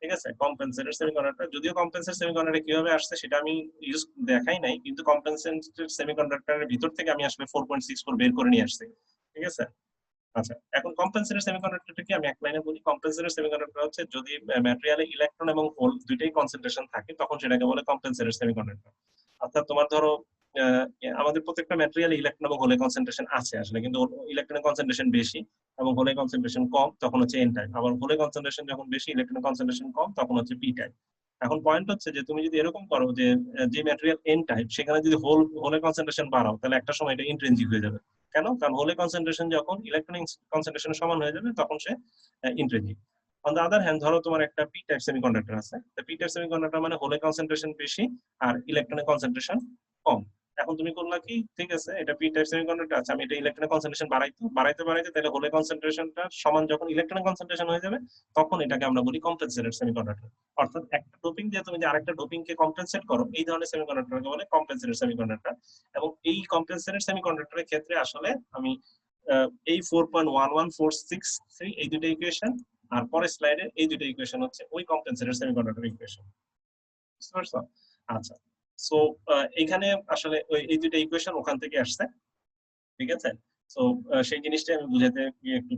ঠিক আছে, কম্পেনসেটেড সেমিকন্ডাক্টর, যদিও কম্পেনসেটেড সেমিকন্ডাক্টর কিভাবে আসছে সেটা আমি ইউজ দেখাই নাই, কিন্তু কম্পেনসেটেড সেমিকন্ডাক্টরের ভিতর থেকে আমি আসলে 4.64 বের করে নিয়ে আসছি। ঠিক আছে, আচ্ছা এখন কম্পেনসেটেড সেমিকন্ডাক্টরটা কি আমি এক লাইনে বলি। কম্পেনসেটেড সেমিকন্ডাক্টর হচ্ছে যদি ম্যাটেরিয়ালে ইলেকট্রন এবং হোল দুইটাই কনসেন্ট্রেশন থাকে, তখন সেটাকে বলে কম্পেনসেটেড সেমিকন্ডাক্টর। অর্থাৎ তোমার ধরো আমাদের প্রত্যেকটা ম্যাটেরিয়ালে ইলেকট্রন এবং হোলে কনসেন্ট্রেশন আছে আসলে, কিন্তু ইলেকট্রনের কনসেন্ট্রেশন বেশি এবং হোলে কনসেন্ট্রেশন কম, তখন হচ্ছে এন টাইপ। আবার হোলে কনসেন্ট্রেশন যখন বেশি, ইলেকট্রনের কনসেন্ট্রেশন কম, তখন হচ্ছে পি টাইপ। এখন পয়েন্ট হচ্ছে যে তুমি যদি এরকম করো যে যে ম্যাটেরিয়াল এন টাইপ, সেখানে যদি হোলে কনসেন্ট্রেশন বাড়াও, তাহলে একটা সময় এটা ইন্ট্রিনজিক হয়ে যাবে। কেন? কারণ হোলে কনসেন্ট্রেশন যখন ইলেকট্রনিক কনসেন্ট্রেশন সমান হয়ে যাবে, তখন সে intrinsic. On the other hand, ধরো তোমার একটা পি টাইপ সেমিকন্ডাক্টর আছে, তো পি টাইপ সেমিকন্ডাক্টর মানে হোলে কনসেন্ট্রেশন বেশি আর ইলেকট্রনিক কনসেন্ট্রেশন কম। এখন তুমি করলা কি, ঠিক আছে এটা পি টাইপ সেমিকন্ডাক্টর, আচ্ছা আমি এটা ইলেকট্রনের কনসেন্ট্রেশন বাড়াইতে তাহলে হোলের কনসেন্ট্রেশনটা সমান যখন ইলেকট্রনের কনসেন্ট্রেশন হয়ে যাবে তখন এটাকে আমরা বলি কম্পেনসেটেড সেমিকন্ডাক্টর। অর্থাৎ একটা ডোপিং দিয়ে তুমি যে আরেকটা ডোপিং কে কম্পেনসেট করো, এই ধরনের সেমিকন্ডাক্টরকে বলে কম্পেনসেটেড সেমিকন্ডাক্টর। এবং এই কম্পেনসেটেড সেমিকন্ডাক্টরের ক্ষেত্রে আসলে আমি এই 4.11463 এই দুটো ইকুয়েশন আর পরের স্লাইডে এই দুটো ইকুয়েশন হচ্ছে ওই কম্পেনসেটেড সেমিকন্ডাক্টর ইকুয়েশন। বুঝতে পারছো? আচ্ছা, সো এখানে আসলে এই দুটো ইকুয়েশন ওখান থেকে আসছে, ঠিক আছে? সো সেই জিনিসটা আমি বুঝাতে গিয়ে একটু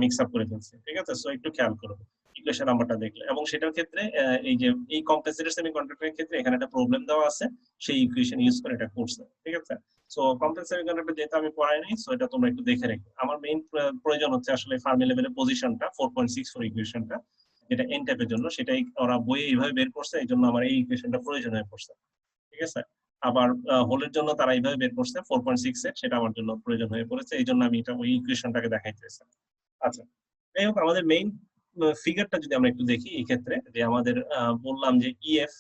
মিক্স আপ করে ফেলছি, ঠিক আছে? সো একটু খেয়াল করো ইকুয়েশন নাম্বারটা দেখলে, এবং সেটার ক্ষেত্রে এই যে এই কম্পেনসেটেড সেমিকন্ডাক্টরের ক্ষেত্রে এখানে একটা প্রবলেম দেওয়া আছে, সেই ইকুয়েশন ইউজ করে এটা করছে, ঠিক আছে? সো কমপ্লেক্স সেমিকন্ডাক্টর যেহেতু আমি পড়াই নাই, সো এটা তোমরা একটু দেখে রেখো। আমার মেইন প্রয়োজন হচ্ছে আসলে ফার্মি লেভেলের পজিশনটা 4.64 ইকুয়েশনটা, যেটা এন টাইপের জন্য, সেটাই ওরা বইয়ে এইভাবে বের করছে, এই জন্য আমার এই ইকুয়েশনটা প্রয়োজন হয়ে পড়ছে, ঠিক আছে? আবার হোলের জন্য তারা এইভাবে বের করছে 4.6 এর, সেটা আমার জন্য প্রয়োজন হয়ে পড়েছে, এই জন্য আমি এটা ওই ইকুয়েশনটাকে দেখাইতেছি। আচ্ছা, যাই হোক, আমাদের মেইন ফিগারটা যদি আমরা একটু দেখি এই ক্ষেত্রে, যে আমাদের বললাম যে ইএফ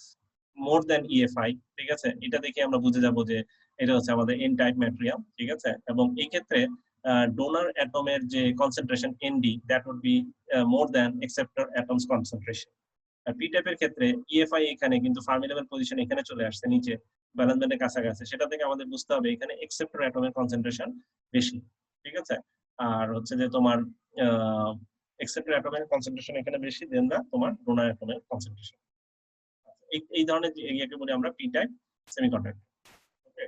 মোর দ্যান ইএফআই, ঠিক আছে? এটা দেখে আমরা বুঝে যাব যে এটা হচ্ছে আমাদের এন টাইপ ম্যাটেরিয়াল, ঠিক আছে? এবং এই ক্ষেত্রে ডোনার অ্যাটমের যে concentration ND, that would be more than acceptor atoms concentration. আর পি টাইপের ক্ষেত্রে ইএফআই এখানে কিন্তু ফার্মি লেভেল পজিশন এখানে চলে আসছে নিচে ব্যালেন্স ব্যান্ডের কাছাকাছি, সেটা থেকে আমাদের বুঝতে হবে এখানে অ্যাকসেপ্টর অ্যাটমের কনসেন্ট্রেশন বেশি, ঠিক আছে? আর হচ্ছে যে তোমার অ্যাকসেপ্টর অ্যাটমের কনসেন্ট্রেশন এখানে বেশি দেন না তোমার ডোনার অ্যাটমের কনসেন্ট্রেশন। এই ধরনের এরিয়াকে বলি আমরা পি টাইপ সেমিকন্ডাক্টর। ওকে,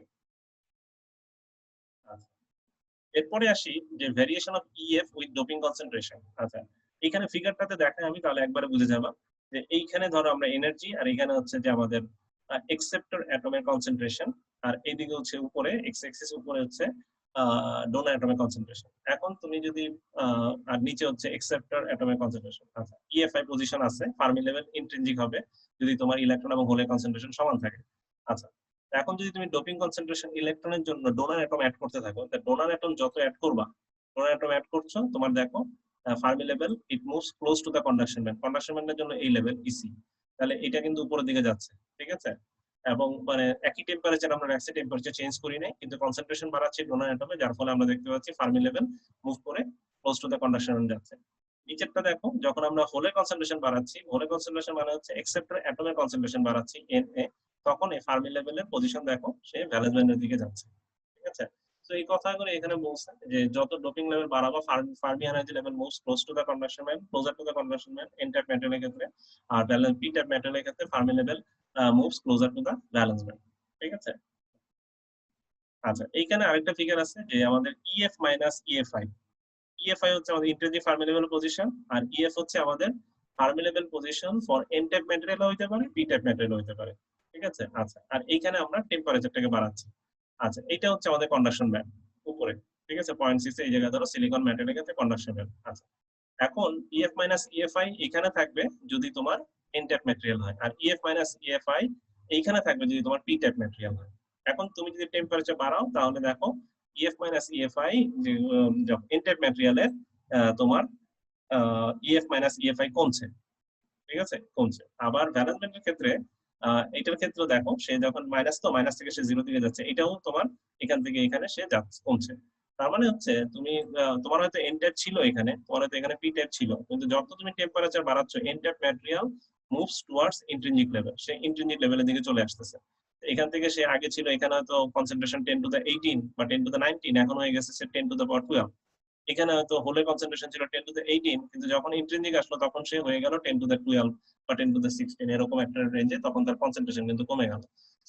এরপরে আসি যে variation of EF with doping concentration. আচ্ছা, এখানে ফিগারটাতে দেখাই আমি, তাহলে একবারে বুঝে যাবা যে এইখানে ধরো আমরা এনার্জি, আর এখানে হচ্ছে যে আমাদের অ্যাকসেপ্টর অ্যাটমের কনসেন্ট্রেশন, আর এইদিকে হচ্ছে উপরে এক্স অ্যাক্সিস উপরে হচ্ছে ডোনার অ্যাটমের কনসেন্ট্রেশন। এখন তুমি যদি আর নিচে হচ্ছে অ্যাকসেপ্টর অ্যাটমের কনসেন্ট্রেশন। আচ্ছা, ইএফআই পজিশন আছে, ফার্মি লেভেল ইন্ট্রিনজিক হবে যদি তোমার ইলেকট্রন এবং হোলের কনসেন্ট্রেশন সমান থাকে। আচ্ছা, এখন যদি তুমি ডোপিং কনসেন্ট্রেশন ইলেকট্রনের জন্য ডোনার অ্যাটম অ্যাড করতে থাকো, ডোনার অ্যাটম যত অ্যাড করবা, ডোনার অ্যাটম অ্যাড করছো, তোমার দেখো Fermi level it moves close to the conduction band, conduction ব্যান্ডের জন্য এই লেভেল ইসি, তাহলে এটা কিন্তু উপরের দিকে যাচ্ছে, ঠিক আছে? এবং মানে একই টেম্পারেচার আমরা রাখছি, টেম্পারেচার চেঞ্জ করি নাই, কিন্তু কনসেন্ট্রেশন বাড়াচ্ছি ডোনার অ্যাটমে, যার ফলে আমরা দেখতে পাচ্ছি ফার্মি লেভেল মুভ করে close to the conduction band যাচ্ছে। নিচেরটা দেখো, যখন আমরা হোলের কনসেন্ট্রেশন বাড়াচ্ছি, হোলের কনসেন্ট্রেশন মানে হচ্ছে অ্যাকসেপ্টর অ্যাটমের কনসেন্ট্রেশন বাড়াচ্ছি এন এ, তখন এই ফার্মি লেভেলের পজিশন দেখো সে ভ্যালেন্স ব্যান্ডের দিকে যাচ্ছে, ঠিক আছে? তো এই কথাগুলো এখানে বলছে যে যত ডোপিং লেভেল বাড়াবো, Fermi energy level moves close to the conduction band, closer to the conduction band N type মেটালের ক্ষেত্রে, আর ব্যালেন্স পি টাইপ মেটালের ক্ষেত্রে Fermi level moves closer to the valence band, ঠিক আছে? আচ্ছা, এইখানে আরেকটা ফিগার আছে যে আমাদের ইএফ মাইনাস ইএফআই। ইএফআই হচ্ছে আমাদের ইন্ট্রিনজিক ফার্মি লেভেল পজিশন, আর ইএফ হচ্ছে আমাদের Fermi level position for N type material হইতে পারে, পি টাইপ ম্যাটেরিয়াল হইতে পারে, ঠিক আছে? আচ্ছা, আর এইখানে আমরা টেম্পারেচারটাকে বাড়াচ্ছি। আচ্ছা, এটা হচ্ছে আমাদের কন্ডাকশন ব্যান্ড উপরে, ঠিক আছে? 0.6 এই জায়গায় ধরো সিলিকন ম্যাটেরিয়ালের ক্ষেত্রে কন্ডাকশন ব্যান্ড। আচ্ছা, এখন ইএফ মাইনাস ইএফআই এখানে থাকবে যদি তোমার এন টাইপ ম্যাটেরিয়াল হয়, আর ইএফ মাইনাস ইএফআই এইখানে থাকবে যদি তোমার পি টাইপ ম্যাটেরিয়াল হয়। এখন তুমি যদি টেম্পারেচার বাড়াও, তাহলে দেখো ইএফ মাইনাস ইএফআই যে এন টাইপ ম্যাটেরিয়ালের তোমার ইএফ মাইনাস ইএফআই কমছে, ঠিক আছে? কমছে। আবার ভ্যালেন্স ব্যান্ডের ক্ষেত্রে এটার ক্ষেত্রে দেখো সে যখন মাইনাস, তো মাইনাস থেকে সে জিরো দিকে যাচ্ছে, এটাও তোমার এখান থেকে এখানে সে যাচ্ছে, কমছে। তার মানে হচ্ছে তুমি তোমার হয়তো এন টাইপ ছিল এখানে, তোমার হয়তো এখানে পি টাইপ ছিল, কিন্তু যত তুমি টেম্পারেচার বাড়াচ্ছ N type material moves towards intrinsic level, সে ইন্ট্রিনজিক লেভেলের দিকে চলে আসতেছে। এখান থেকে সে আগে ছিল এখানে হয়তো কনসেন্ট্রেশন 10 টু দ্য 18 বা 10 টু দ্য 19, এখন হয়ে গেছে সে 10 টু দ্য পাওয়ার 12। এখানে হয়তো হোলের কনসেন্ট্রেশন ছিল 10 টু দ্য 18, কিন্তু যখন ইন্ট্রিনজিক আসলো তখন সে হয়ে গেল 10 টু দ্য 12 বা 10 টু দ্য 16, এরকম একটা রেঞ্জে তখন তার কনসেন্ট্রেশন কিন্তু কমে গেল।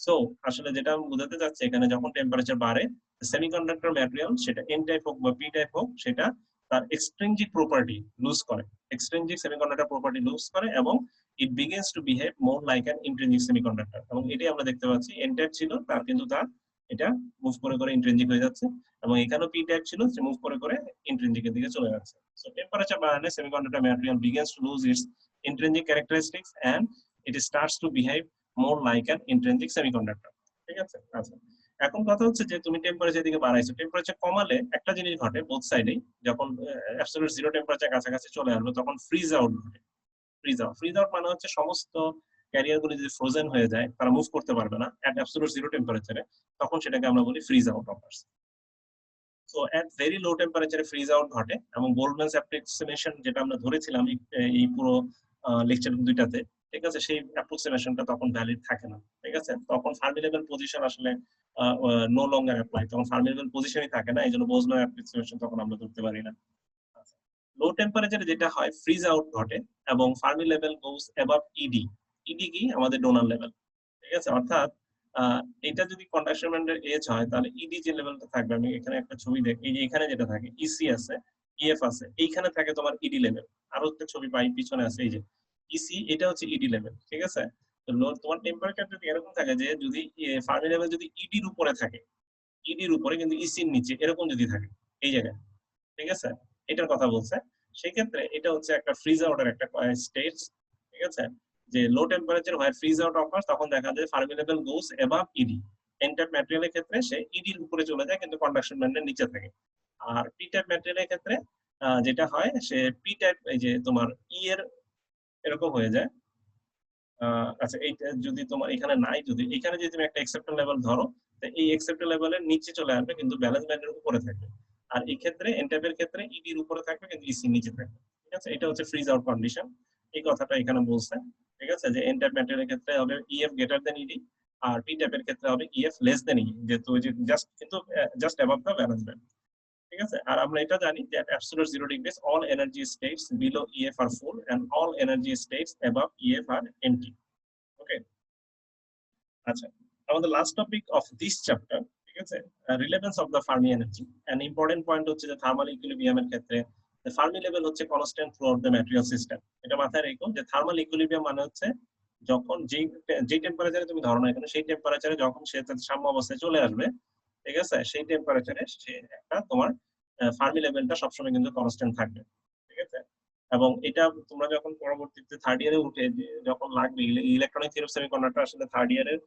সো আসলে যেটা আমি বোঝাতে চাচ্ছি, এখানে যখন টেম্পারেচার বাড়ে, সেমিকন্ডাক্টর ম্যাটেরিয়াল সেটা এন টাইপ হোক বা পি টাইপ হোক, সেটা তার এক্সট্রিনজিক প্রপার্টি লুজ করে, এক্সট্রিনজিক সেমিকন্ডাক্টর প্রপার্টি লুজ করে, এবং it begins to behave more like an intrinsic semiconductor. এবং এটাই আমরা দেখতে পাচ্ছি, এন টাইপ ছিল তার কিন্তু তার এটা মুভ করে করে ইন্ট্রিনজিক হয়ে যাচ্ছে, এবং এখানেও পি টাইপ ছিল, সে মুভ করে করে ইন্ট্রিনজিকের দিকে চলে যাচ্ছে। সো টেম্পারেচার বাড়ালে semiconductor material begins to lose its intrinsic characteristics and it starts to behave more like an intrinsic semiconductor, ঠিক আছে? আচ্ছা, এখন কথা হচ্ছে যে তুমি টেম্পারেচার দিকে বাড়াইছো, টেম্পারেচার কমালে একটা জিনিস ঘটে বোথ সাইডেই, যখন অ্যাবসলিউট জিরো টেম্পারেচার কাছাকাছি চলে আসবে তখন ফ্রিজ আউট ঘটে। ফ্রিজ আউট মানে হচ্ছে সমস্ত ক্যারিয়ারগুলি যদি ফ্রোজেন হয়ে যায়, তারা মুভ করতে পারবে না এট অ্যাবসলিউট জিরো টেম্পারেচারে, তখন সেটাকে আমরা বলি ফ্রিজ আউট অফার্স। সো এট ভেরি লো টেম্পারেচারে ফ্রিজ আউট ঘটে, এবং বোলম্যানস অ্যাপ্রক্সিমেশন যেটা আমরা ধরেছিলাম এই পুরো লেকচার দুইটাতে, ঠিক আছে, সেই অ্যাপ্রক্সিমেশনটা তখন ভ্যালিড থাকে না, ঠিক আছে। তখন ফার্মি লেভেল পজিশন আসলে নো লঙ্গার অ্যাপ্লাই, তখন ফার্মি লেভেল পজিশনই থাকে না, এই জন্য বোজনার অ্যাপ্রক্সিমেশন তখন আমরা ধরতে পারি না। লো টেম্পারেচারে যেটা হয়, ফ্রিজ আউট ঘটে এবং ফার্মি লেভেল গোস অ্যাবাভ ইডি। ইডি কি? আমাদের ডোনার লেভেল, ঠিক আছে। অর্থাৎ এটা যদি কন্ডাকশন ব্যান্ডের এজ হয়, তাহলে ইডি যে লেভেলটা থাকবে, আমি এখানে একটা ছবি দেখি, এই যে এখানে যেটা থাকে ইসি আছে, ইএফ আছে, এইখানে থাকে তোমার ইডি লেভেল। আরো একটা ছবি পাই পিছনে আছে, এই যে ইসি, এটা হচ্ছে ইডি লেভেল, ঠিক আছে। তো তোমার টেম্পারেচার যদি এরকম থাকে যে যদি ফার্মি লেভেল যদি ইডির উপরে থাকে, ইডির উপরে কিন্তু ইসির নিচে, এরকম যদি থাকে এই জায়গায়, ঠিক আছে, এটার কথা বলছে, সেই ক্ষেত্রে এটা হচ্ছে একটা ফ্রিজ আউটের একটা স্টেজ, ঠিক আছে। যে লো টেম্পারেচার হয় ফ্রিজ আউট অফার, তখন দেখা যায় ফার্মি লেভেল গোস অ্যাবাভ ইডি। এন টাইপ ম্যাটেরিয়ালের ক্ষেত্রে সে ইডির উপরে চলে যায় কিন্তু কন্ডাকশন ব্যান্ডের নিচে থাকে। আর পি টাইপ ম্যাটেরিয়ালের ক্ষেত্রে যেটা হয়, সে পি টাইপ, এই যে তোমার ই এর এরকম হয়ে যায়। আচ্ছা, এইটা যদি তোমার এখানে নাই, যদি এখানে যদি তুমি একটা অ্যাকসেপ্টেবল লেভেল ধরো, তো এই অ্যাকসেপ্টেবল লেভেলের নিচে চলে আসবে কিন্তু ব্যালেন্স ব্যান্ডের উপরে থাকবে। আর এই ক্ষেত্রে এন টাইপের ক্ষেত্রে ইডির উপরে থাকবে কিন্তু ইসি নিচে থাকবে, ঠিক আছে। এটা হচ্ছে ফ্রিজ আউট কন্ডিশন, এই কথাটা এখানে বলছে, ঠিক আছে। যে এন টাইপ ম্যাটেরিয়ালের ক্ষেত্রে হবে ইএফ গ্রেটার দেন ইডি, আর পি টাইপের ক্ষেত্রে হবে ইএফ লেস দেন ইডি, যেহেতু ওই যে জাস্ট কিন্তু just above the valence band, ঠিক আছে। আর আমরা এটা জানি যে absolute zero degrees all energy states below EF are full and all energy states above EF are empty. Okay, আচ্ছা, আমাদের last topic of this chapter, ঠিক আছে, relevance of the Fermi energy. And important point হচ্ছে যে থার্মাল ইকুইলিব্রিয়ামের ক্ষেত্রে ফার্মি লেভেল হচ্ছে constant throughout the material system. এটা মাথায় রেখো যে থার্মাল ইকুইলিব্রিয়াম মানে হচ্ছে যখন যে টেম্পারেচারে তুমি ধরো না এখানে, সেই টেম্পারেচারে যখন সে সাম্য অবস্থায় চলে আসবে, ঠিক আছে, সেই টেম্পারেচারে সে একটা তোমার ফার্মি লেভেলটা সবসময় কিন্তু কনস্ট্যান্ট থাকবে, ঠিক আছে। এবং এটা তোমরা যখন পরবর্তীতে থার্ড ইয়ারে উঠে যখন লাগবে, ইলেকট্রনিক থিওরি অফ সেমিকন্ডাক্টর আসলে থার্ড ইয়ারের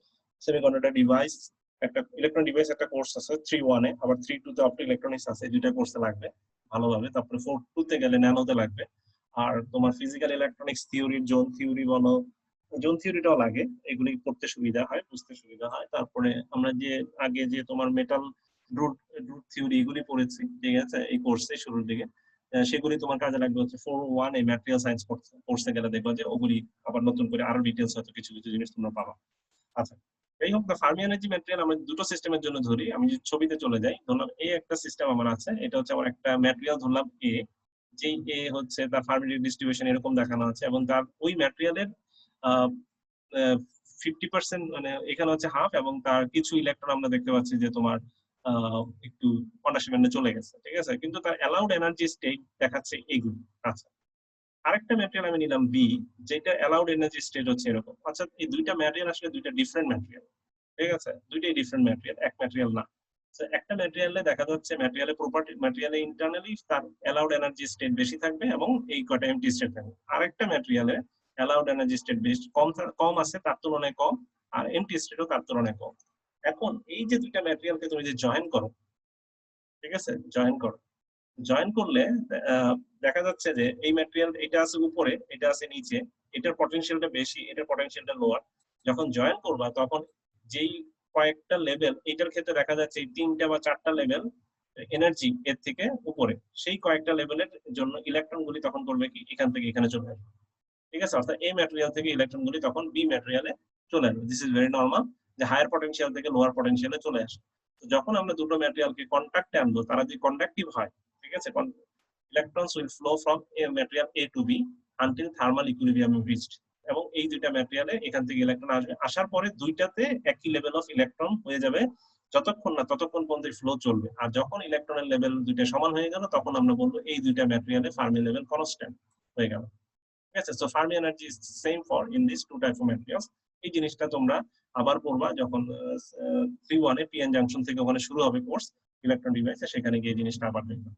সেমিকন্ডাক্টর ডিভাইস একটা ইলেকট্রনিক ডিভাইস একটা কোর্স আছে 3-1 এ, আবার 3-2 তে অপটিক ইলেকট্রনিক্স আছে, দুইটা কোর্সে লাগবে ভালোভাবে। তারপরে 4-2 তে গেলে ন্যানোতে লাগবে। আর তোমার physical electronics theory, zone theory বলো, জোন থিওরিটাও লাগে, এগুলি পড়তে সুবিধা হয়, বুঝতে সুবিধা হয়। তারপরে আমরা যে আগে যে তোমার মেটাল রুট রুট থিওরি এগুলি পড়েছি, ঠিক আছে, এই কোর্সে শুরুর দিকে, সেগুলি তোমার কাজে লাগবে হচ্ছে 4-1 এই ম্যাটেরিয়াল সায়েন্স কোর্সে গেলে দেখবা যে ওগুলি আবার নতুন করে আরো ডিটেইলস হয়তো কিছু কিছু জিনিস তোমরা পাবা। আচ্ছা, এই হোক, দ্য ফার্মি এনার্জি ম্যাটেরিয়াল আমরা দুটো সিস্টেমের জন্য ধরি। আমি যদি ছবিতে চলে যাই, ধরলাম এই একটা সিস্টেম আমার আছে, এটা হচ্ছে আমার একটা ম্যাটেরিয়াল ধরলাম এ, যেই এ হচ্ছে তার ফার্মি ডিস্ট্রিবিউশন এরকম দেখানো আছে, এবং তার ওই ম্যাটেরিয়ালের 50% মানে এখানে হচ্ছে হাফ, এবং তার কিছু ইলেকট্রন আমরা দেখতে পাচ্ছি যে তোমার একটু কন্ডাকশন ব্যান্ডে চলে গেছে, ঠিক আছে, কিন্তু তার অ্যালাউড এনার্জি স্টেট দেখাচ্ছে এইগুলো। আচ্ছা, আরেকটা ম্যাটেরিয়াল আমি নিলাম বি, যেটা অ্যালাউড এনার্জি স্টেট হচ্ছে এরকম। আচ্ছা, এই দুইটা ম্যাটেরিয়াল আসলে দুইটা ডিফারেন্ট ম্যাটেরিয়াল, ঠিক আছে, দুইটাই ডিফারেন্ট ম্যাটেরিয়াল, এক ম্যাটেরিয়াল না। একটা ম্যাটেরিয়ালে দেখা যাচ্ছে ম্যাটেরিয়ালের প্রপার্টি, ম্যাটেরিয়ালে ইন্টারনালি তার অ্যালাউড এনার্জি স্টেট বেশি থাকবে এবং এই কটা এমটি স্টেট থাকবে। আরেকটা ম্যাটেরিয়ালে অ্যালাউড এনার্জি স্টেট বেশি কম আছে, তার তুলনায় কম, আর এমটি স্টেটও তার তুলনায় কম। এখন এই যে দুইটা ম্যাটেরিয়ালকে তুমি যে জয়েন করো, ঠিক আছে, জয়েন করলে দেখা যাচ্ছে যে এই ম্যাটেরিয়াল এটা আছে উপরে, এটা আছে নিচে, এটার পটেনশিয়ালটা বেশি, এটার পটেনশিয়ালটা লোয়ার। যখন জয়েন করবা তখন যেই কয়েকটা লেভেল, এটার ক্ষেত্রে দেখা যাচ্ছে এই 3টা বা 4টা লেভেল এনার্জি এর থেকে উপরে, সেই কয়েকটা লেভেলের জন্য ইলেকট্রন গুলি তখন করবে কি, এখান থেকে এখানে চলে আসবে, ঠিক আছে। অর্থাৎ এই ম্যাটেরিয়াল থেকে ইলেকট্রন গুলি তখন বি ম্যাটেরিয়ালে চলে আসবে। দিস ইজ ভেরি নর্মাল যে হায়ার পটেনশিয়াল থেকে লোয়ার পটেনশিয়ালে চলে আসে। যখন আমরা দুটো ম্যাটেরিয়ালকে কন্ট্যাক্টে আনবো, তারা যদি কন্ডাক্টিভ হয়, ঠিক আছে, electrons will flow from a material A to B until thermal equilibrium is reached. এবং এই দুইটা ম্যাটেরিয়ালে এখান থেকে ইলেকট্রন আসবে, আসার পরে দুইটাতে একই লেভেল অফ ইলেকট্রন হয়ে যাবে ততক্ষণ পর্যন্ত ফ্লো চলবে। আর যখন ইলেকট্রনের লেভেল দুইটা সমান হয়ে গেল, তখন আমরা বলবো এই দুইটা ম্যাটেরিয়ালে ফার্মি লেভেল কনস্ট্যান্ট হয়ে গেল, ঠিক আছে। So Fermi energy is same for in this two type of materials. এই জিনিসটা তোমরা আবার পড়বা যখন 3-1 এ পিএন জাংশন থেকে ওখানে শুরু হবে কোর্স ইলেকট্রন ডিভাইসে, সেখানে গিয়ে জিনিসটা আবার দেখবা।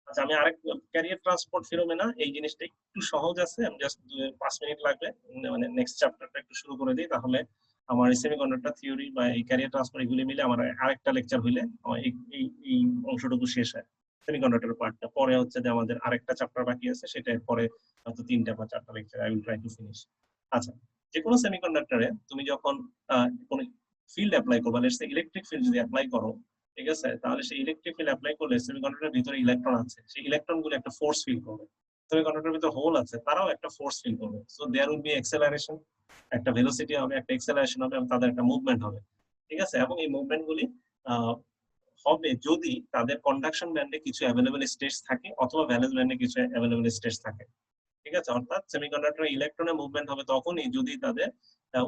আচ্ছা, আমি আরেক ক্যারিয়ার ট্রান্সপোর্ট ফিনোমেনা, এই জিনিসটা একটু সহজ আছে, আমি জাস্ট 5 মিনিট লাগবে, মানে নেক্সট চ্যাপ্টারটা একটু শুরু করে দিই, তাহলে আমার সেমিকন্ডাক্টর থিওরি বা এই ক্যারিয়ার ট্রান্সপোর্ট এগুলি মিলে আমার আরেকটা লেকচার হইলে আমার এই অংশটুকু শেষ হয় সেমিকন্ডাক্টর পার্টটা। পরে হচ্ছে যে আমাদের আরেকটা চ্যাপ্টার বাকি আছে, সেটা পরে হয়তো 3টা বা 4টা lecture I will try to finish. আচ্ছা, যে কোনো সেমিকন্ডাক্টরে তুমি যখন কোনো ফিল্ড অ্যাপ্লাই করবে, লেটস সে ইলেকট্রিক ফিল্ড যদি অ্যাপ্লাই করো, ঠিক আছে, তাহলে সেই ইলেকট্রিক ফিল্ড অ্যাপ্লাই করলে সেমিকন্ডাক্টরের ভিতরে ইলেকট্রন আছে, সেই ইলেকট্রন গুলো একটা ফোর্স ফিল করবে। সেমিকন্ডাক্টরের ভিতরে হোল আছে, তারাও একটা ফোর্স ফিল করবে। So there will be acceleration, একটা ভেলোসিটি হবে, একটা অ্যাক্সেলারেশন হবে, এবং তাদের একটা মুভমেন্ট হবে। ঠিক আছে, এবং এই মুভমেন্ট গুলি হবে যদি তাদের কন্ডাকশন ব্যান্ডে কিছু অ্যাভেলেবল স্টেটস থাকে অথবা ভ্যালেন্স ব্যান্ডে কিছু অ্যাভেলেবল স্টেটস থাকে। ঠিক আছে, অর্থাৎ সেমিকন্ডাক্টর ইলেকট্রনের মুভমেন্ট হবে তখনই যদি তাদের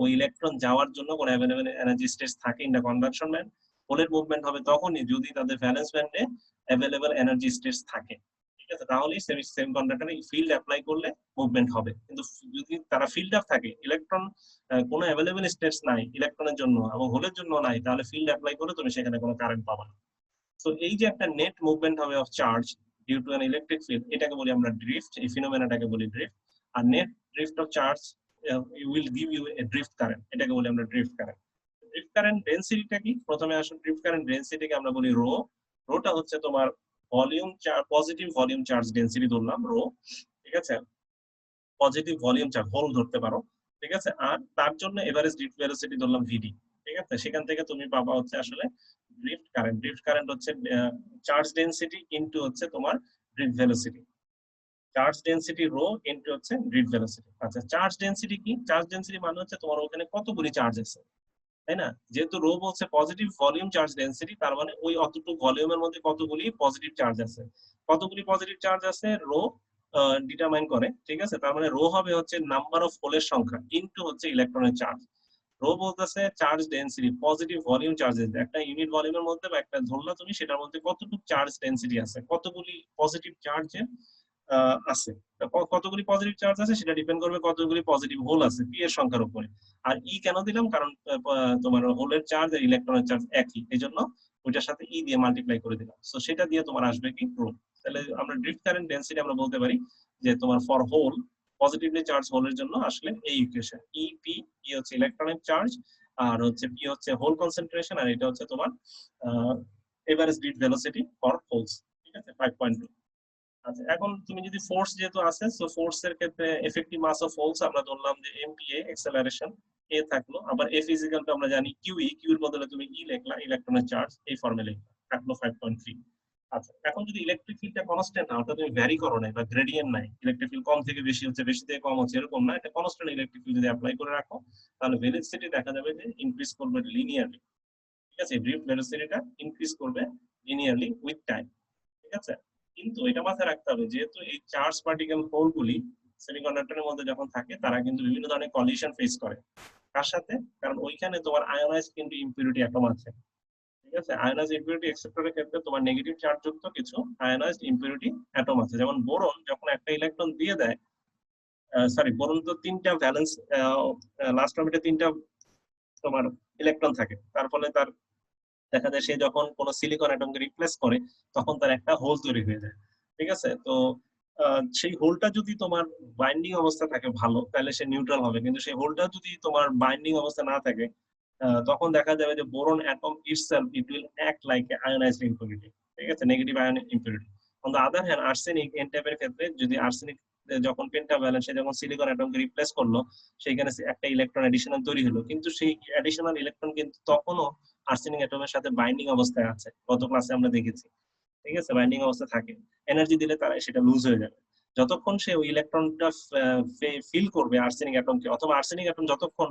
ওই ইলেকট্রন যাওয়ার জন্য কোনো অ্যাভেলেবল এনার্জি স্টেটস থাকে ইন দ্য কন্ডাকশন ব্যান্ড। হোলের মুভমেন্ট হবে তখনই যদি তাদের ভ্যালেন্স ব্যান্ডে অ্যাভেলেবল এনার্জি স্টেটস থাকে। ঠিক আছে, তাহলেই সেমিকন্ডাক্টরে ফিল্ড অ্যাপ্লাই করলে মুভমেন্ট হবে। কিন্তু যদি তারা ফিল্ড আপ থাকে, ইলেকট্রন কোনো অ্যাভেলেবল স্টেটস নাই ইলেকট্রনের জন্য এবং হোলের জন্য নাই, তাহলে ফিল্ড অ্যাপ্লাই করলে তুমি সেখানে কোনো কারেন্ট পাবা না। তো এই যে একটা নেট মুভমেন্ট হবে of charge due to an electric field, এটাকে বলি আমরা ড্রিফট। এই ফিনোমেনাটাকে বলি ড্রিফট। আর net drift of charge will give you a drift current, এটাকে বলি আমরা ড্রিফট কারেন্ট। ড্রিফট কারেন্ট ডেনসিটিটা কি? প্রথমে আসুন, ড্রিফট কারেন্ট ডেনসিটিকে আমরা বলি রো। রোটা হচ্ছে তোমার volume charge, positive volume charge density ধরলাম রো। ঠিক আছে, পজিটিভ ভলিউম চার্জ হোল ধরতে পারো। ঠিক আছে, আর তার জন্য এভারেজ ড্রিফট ভেলোসিটি ধরলাম ভিডি। ঠিক আছে, সেখান থেকে তুমি পাবা হচ্ছে আসলে ড্রিফট কারেন্ট। ড্রিফট কারেন্ট হচ্ছে চার্জ ডেনসিটি ইনটু হচ্ছে তোমার drift velocity. Charge density rho into হচ্ছে ড্রিফট ভেলোসিটি। আচ্ছা, চার্জ ডেনসিটি কি? চার্জ ডেনসিটি মানে হচ্ছে তোমার ওখানে কতগুলি চার্জ আছে, তাই না? যেহেতু রো বলছে পজিটিভ ভলিউম চার্জ ডেনসিটি, তার মানে ওই অতটুকু ভলিউমের মধ্যে কতগুলি পজিটিভ চার্জ আছে। কতগুলি পজিটিভ চার্জ আছে রো ডিটারমাইন করে। ঠিক আছে, তার মানে রো হবে হচ্ছে নাম্বার অফ হোলের সংখ্যা ইনটু হচ্ছে ইলেকট্রনের চার্জ। রো বলতেছে charge density, positive volume charges, একটা ইউনিট ভলিউমের মধ্যে বা একটা ধরলা তুমি, সেটার মধ্যে কতটুকু চার্জ ডেনসিটি আছে, কতগুলি পজিটিভ চার্জের আছে। কতগুলি পজিটিভ চার্জ আছে সেটা ডিপেন্ড করবে কতগুলি পজিটিভ হোল আছে পি এর সংখ্যার উপরে। আর ই কেন দিলাম? কারণ তোমার হোলের চার্জ আর ইলেকট্রনের চার্জ একই, এই জন্য ওইটার সাথে ই দিয়ে মাল্টিপ্লাই করে দিলাম। তো সেটা দিয়ে তোমার আসবে কি রো। তাহলে আমরা ড্রিফট কারেন্ট ডেনসিটি আমরা বলতে পারি যে তোমার ফর হোল, পজিটিভলি চার্জ হোলের জন্য আসলে এই ইকুয়েশন ই পি। ই হচ্ছে ইলেকট্রনের চার্জ, আর হচ্ছে পি হচ্ছে হোল কনসেন্ট্রেশন, আর এটা হচ্ছে তোমার average drift velocity for holes. ঠিক আছে, 5.2। আচ্ছা, এখন তুমি যদি ফোর্স যেহেতু আছে, সো ফোর্স এর ক্ষেত্রে এফেক্টিভ মাস অফ ফোর্স আমরা ধরলাম যে এমপিএ, অ্যাক্সেলারেশন এ থাকলো, আবার এফ ইজিক্যাল টু আমরা জানি কিউই, কিউ এর বদলে তুমি ই লিখলা, ইলেকট্রনের চার্জ এই ফর্মে লিখলা, থাকলো 5.3। আচ্ছা, এখন যদি ইলেকট্রিক ফিল্ডটা কনস্ট্যান্ট না, ওটা তুমি ভ্যারি করো না বা গ্রেডিয়েন্ট নাই, ইলেকট্রিক ফিল্ড কম থেকে বেশি হচ্ছে, বেশি থেকে কম হচ্ছে, এরকম না, এটা কনস্ট্যান্ট ইলেকট্রিক ফিল্ড যদি অ্যাপ্লাই করে রাখো, তাহলে ভেলোসিটি দেখা যাবে যে ইনক্রিজ করবে লিনিয়ারলি। ঠিক আছে, ড্রিফট ভেলোসিটিটা ইনক্রিজ করবে লিনিয়ারলি উইথ টাইম। ঠিক আছে, কিন্তু এটা মাথায় রাখতে হবে যেহেতু এই চার্জ পার্টিকেল হোল গুলি সেমিকন্ডাক্টরের মধ্যে যখন থাকে, তারা কিন্তু বিভিন্ন ধরনের কলিশন ফেস করে। কার সাথে? কারণ ওইখানে তোমার আয়োনাইজ কিন্তু ইম্পিউরিটি অ্যাটম আছে। ঠিক আছে, আয়োনাইজ ইম্পিউরিটি অ্যাকসেপ্টরের ক্ষেত্রে তোমার নেগেটিভ চার্জ যুক্ত কিছু আয়োনাইজড ইম্পিউরিটি অ্যাটম আছে। যেমন বোরন যখন একটা ইলেকট্রন দিয়ে দেয়, সরি, বোরন তো তিনটা ভ্যালেন্স, লাস্ট অরবিটে তিনটা তোমার ইলেকট্রন থাকে, তার ফলে তার দেখা যায় সে যখন কোন সিলিকন অ্যাটমকে রিপ্লেস করে, তখন তার একটা হোল তৈরি হয়ে যায়। ঠিক আছে, তো সেই হোলটা যদি তোমার বাইন্ডিং অবস্থা থাকে ভালো, তাহলে সে নিউট্রাল হবে। কিন্তু সেই হোলটা যদি তোমার বাইন্ডিং অবস্থা না থাকে, তখন দেখা যাবে যে boron atom itself it will act like a ionized impurity. ঠিক আছে, negative ion impurity. On the other hand arsenic N টাইপের ক্ষেত্রে, যদি আর্সেনিক যখন পেন্টাভ্যালেন্ট, সে যখন সিলিকন অ্যাটমকে রিপ্লেস করলো, সেইখানে একটা ইলেকট্রন এডিশনাল তৈরি হলো, কিন্তু সেই এডিশনাল ইলেকট্রন কিন্তু তখনও আর্সেনিক অ্যাটমের সাথে বাইন্ডিং অবস্থায় আছে, গত ক্লাসে আমরা দেখেছি। ঠিক আছে, বাইন্ডিং অবস্থা থাকে, এনার্জি দিলে তারা সেটা লুজ হয়ে যাবে। যতক্ষণ সে ওই ইলেকট্রনটা ফিল করবে আর্সেনিক অ্যাটমকে, অথবা আর্সেনিক অ্যাটম যতক্ষণ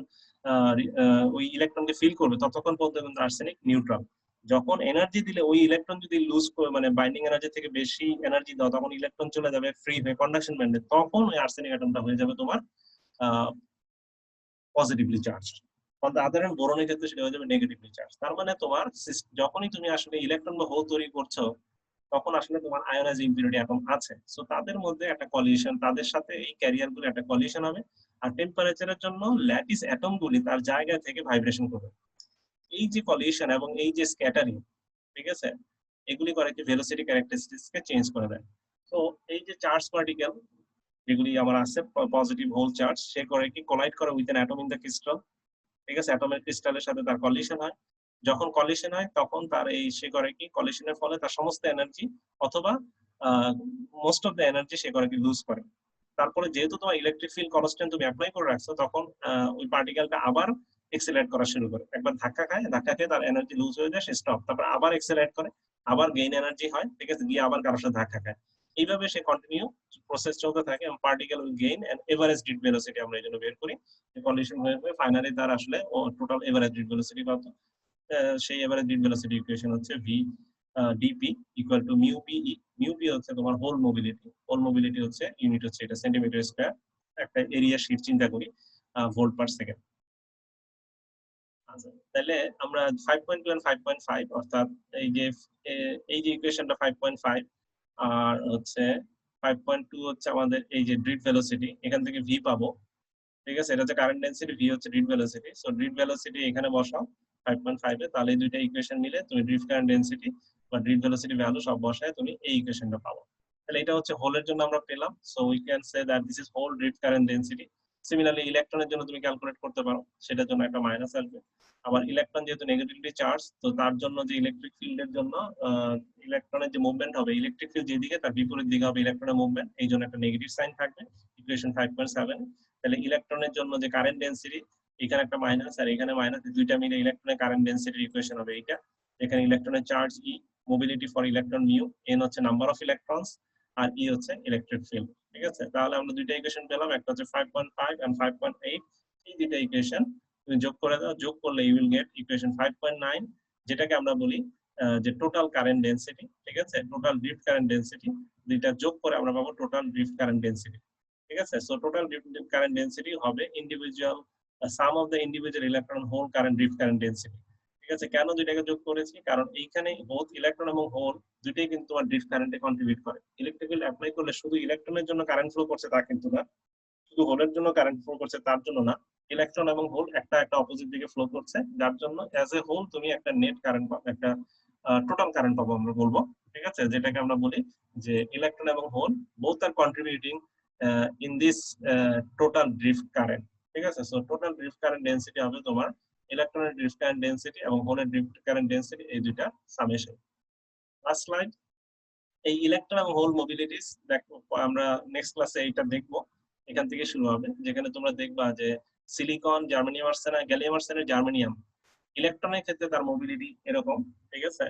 ওই ইলেকট্রনকে ফিল করবে, ততক্ষণ পর্যন্ত কিন্তু আর্সেনিক নিউট্রাল। যখন এনার্জি দিলে ওই ইলেকট্রন যদি লুজ করে, মানে বাইন্ডিং এনার্জি থেকে বেশি এনার্জি দাও, তখন ইলেকট্রন চলে যাবে ফ্রি হয়ে কন্ডাকশন ব্যান্ডে, তখন ওই আর্সেনিক অ্যাটমটা হয়ে যাবে তোমার positively charge. On the other hand বোরনের ক্ষেত্রে সেটা হয়ে যাবে নেগেটিভলি চার্জ। তার মানে তোমার যখনই তুমি আসলে ইলেকট্রন বা হোল তৈরি করছো, তখন আসলে তোমার আয়োনাইজ ইম্পিউরিটি অ্যাটম আছে, সো তাদের মধ্যে একটা কলিশন, তাদের সাথে এই ক্যারিয়ার গুলো একটা কলিশন হবে। আর টেম্পারেচারের জন্য ল্যাটিস অ্যাটম গুলি তার জায়গা থেকে ভাইব্রেশন করবে। এই যে কলিশন এবং এই যে স্ক্যাটারিং, ঠিক আছে, এগুলি করে কি ভেলোসিটি ক্যারেক্টারিস্টিক্স কে চেঞ্জ করে দেয়। তো এই যে চার্জ পার্টিকেল যেগুলি আমার আছে, পজিটিভ হোল চার্জ, সে করে কি কোলাইড করে with an atom in the crystal. ঠিক আছে, অ্যাটমের ক্রিস্টালের সাথে তার কলিশন হয়। যখন কলিশন হয়, তখন তার এই সে করে কি কলিশনের ফলে তার সমস্ত এনার্জি, অথবা মোস্ট অফ দ্য এনার্জি সে করে কি লুজ করে। তারপরে যেহেতু তোমার ইলেকট্রিক ফিল্ড কনস্ট্যান্ট তুমি অ্যাপ্লাই করে রাখছো, তখন ওই পার্টিকেলটা আবার এক্সেলারেট করা শুরু করে। একবার ধাক্কা খায়, ধাক্কা খেয়ে তার এনার্জি লুজ হয়ে যায়, সে স্টপ, তারপর আবার এক্সেলারেট করে, আবার গেইন এনার্জি হয়, ঠিক আছে, গিয়ে আবার কারোর সাথে ধাক্কা খায়। এইভাবে সে কন্টিনিউ প্রসেস চলতে থাকে এবং particle will gain and average grid velocity আমরা এই জন্য বের করি। কন্ডিশন হয়ে ফাইনালি তার আসলে টোটাল এভারেজ গ্রিড ভেলোসিটি পাবো। সেই এভারেজ গ্রিড ভেলোসিটি ইকুয়েশন হচ্ছে V DP equal to mu PE. Mu P হচ্ছে তোমার হোল মোবিলিটি, হোল মোবিলিটি হচ্ছে ইউনিট হচ্ছে এটা সেন্টিমিটার স্কয়ার, একটা এরিয়া শীট চিন্তা করি ভোল্ট পার সেকেন্ড। আচ্ছা, তাহলে আমরা 5.2 এন্ড 5.5 অর্থাৎ এই যে ইকুয়েশনটা 5.5 আর হচ্ছে 5.2 হচ্ছে আমাদের এই যে ড্রিফট ভেলোসিটি, এখান থেকে ভি পাবো, ঠিক আছে, এটা হচ্ছে কারেন্ট ডেনসিটি, ভি হচ্ছে drift velocity. So drift velocity এখানে বসাও 5.5 এ, তাহলে এই দুইটা ইকুয়েশন মিলে তুমি ড্রিফট কারেন্ট ডেনসিটি বা ড্রিফট ভেলোসিটি ভ্যালু সব বসায় তুমি এই ইকুয়েশনটা পাবো। তাহলে এটা হচ্ছে হোলের জন্য আমরা পেলাম। So we can say that this is hole drift current density. Similarly ইলেকট্রনের জন্য তুমি ক্যালকুলেট করতে পারো, সেটার জন্য একটা মাইনাস আসবে। আবার ইলেকট্রন যেহেতু নেগেটিভলি চার্জ, তো তার জন্য যে ইলেকট্রিক ফিল্ডের জন্য ইলেকট্রনের যে মুভমেন্ট হবে, ইলেকট্রিক ফিল্ড যেদিকে তার বিপরীত দিকে হবে ইলেকট্রনের মুভমেন্ট, এই জন্য একটা নেগেটিভ সাইন থাকবে ইকুয়েশন 5.7। তাহলে ইলেকট্রনের জন্য যে কারেন্ট ডেনসিটি, এখানে একটা মাইনাস আর এখানে মাইনাস, দুইটা মিলে ইলেকট্রনের কারেন্ট ডেনসিটির ইকুয়েশন হবে এইটা। এখানে ইলেকট্রনের charge E, mobility for electron mu, N হচ্ছে নাম্বার অফ ইলেকট্রনস, আর ই হচ্ছে ইলেকট্রিক ফিল্ড, ঠিক আছে। তাহলে আমরা দুইটা ইকুয়েশন পেলাম, একটা হচ্ছে 5.5 এন্ড 5.8। এই দুইটা ইকুয়েশন তুমি যোগ করে দাও, যোগ করলে ইউ উইল গেট ইকুয়েশন 5.9, যেটাকে আমরা বলি যে টোটাল কারেন্ট ডেনসিটি, ঠিক আছে, টোটাল ড্রিফট কারেন্ট ডেনসিটি। দুইটা যোগ করে আমরা পাবো টোটাল ড্রিফট কারেন্ট ডেনসিটি, ঠিক আছে। So total drift current density হবে individual sum of the individual electron hole current drift current density, ঠিক আছে। কেন দুইটাকে যোগ করেছি? কারণ এইখানে বোথ ইলেকট্রন এবং হোল দুইটাই কিন্তু তোমার ড্রিফট কারেন্টে কন্ট্রিবিউট করে। ইলেকট্রিক ফিল্ড অ্যাপ্লাই করলে শুধু ইলেকট্রনের জন্য কারেন্ট ফ্লো করছে তা কিন্তু না, শুধু হোলের জন্য কারেন্ট ফ্লো করছে তার জন্য না, ইলেকট্রন এবং হোল একটা একটা অপোজিট দিকে ফ্লো করছে, যার জন্য অ্যাজ এ হোল তুমি একটা নেট কারেন্ট পাবে, একটা টোটাল কারেন্ট পাবো আমরা বলবো, ঠিক আছে, যেটাকে আমরা বলি যে ইলেকট্রন এবং hole both are contributing in this total drift current, ঠিক আছে। So total drift current density হবে তোমার ইলেকট্রনের ড্রিফট কারেন্ট ডেনসিটি এবং হোলের ড্রিফট কারেন্ট ডেনসিটি, এই দুইটা সামেশন। লাস্ট স্লাইড, এই ইলেকট্রন এবং হোল মোবিলিটিস দেখো আমরা নেক্সট ক্লাসে এইটা দেখবো, এখান থেকে শুরু হবে, যেখানে তোমরা দেখবা যে silicon, germanium arsenide, gallium arsenide, germanium, ইলেকট্রনের ক্ষেত্রে তার মোবিলিটি এরকম, ঠিক আছে,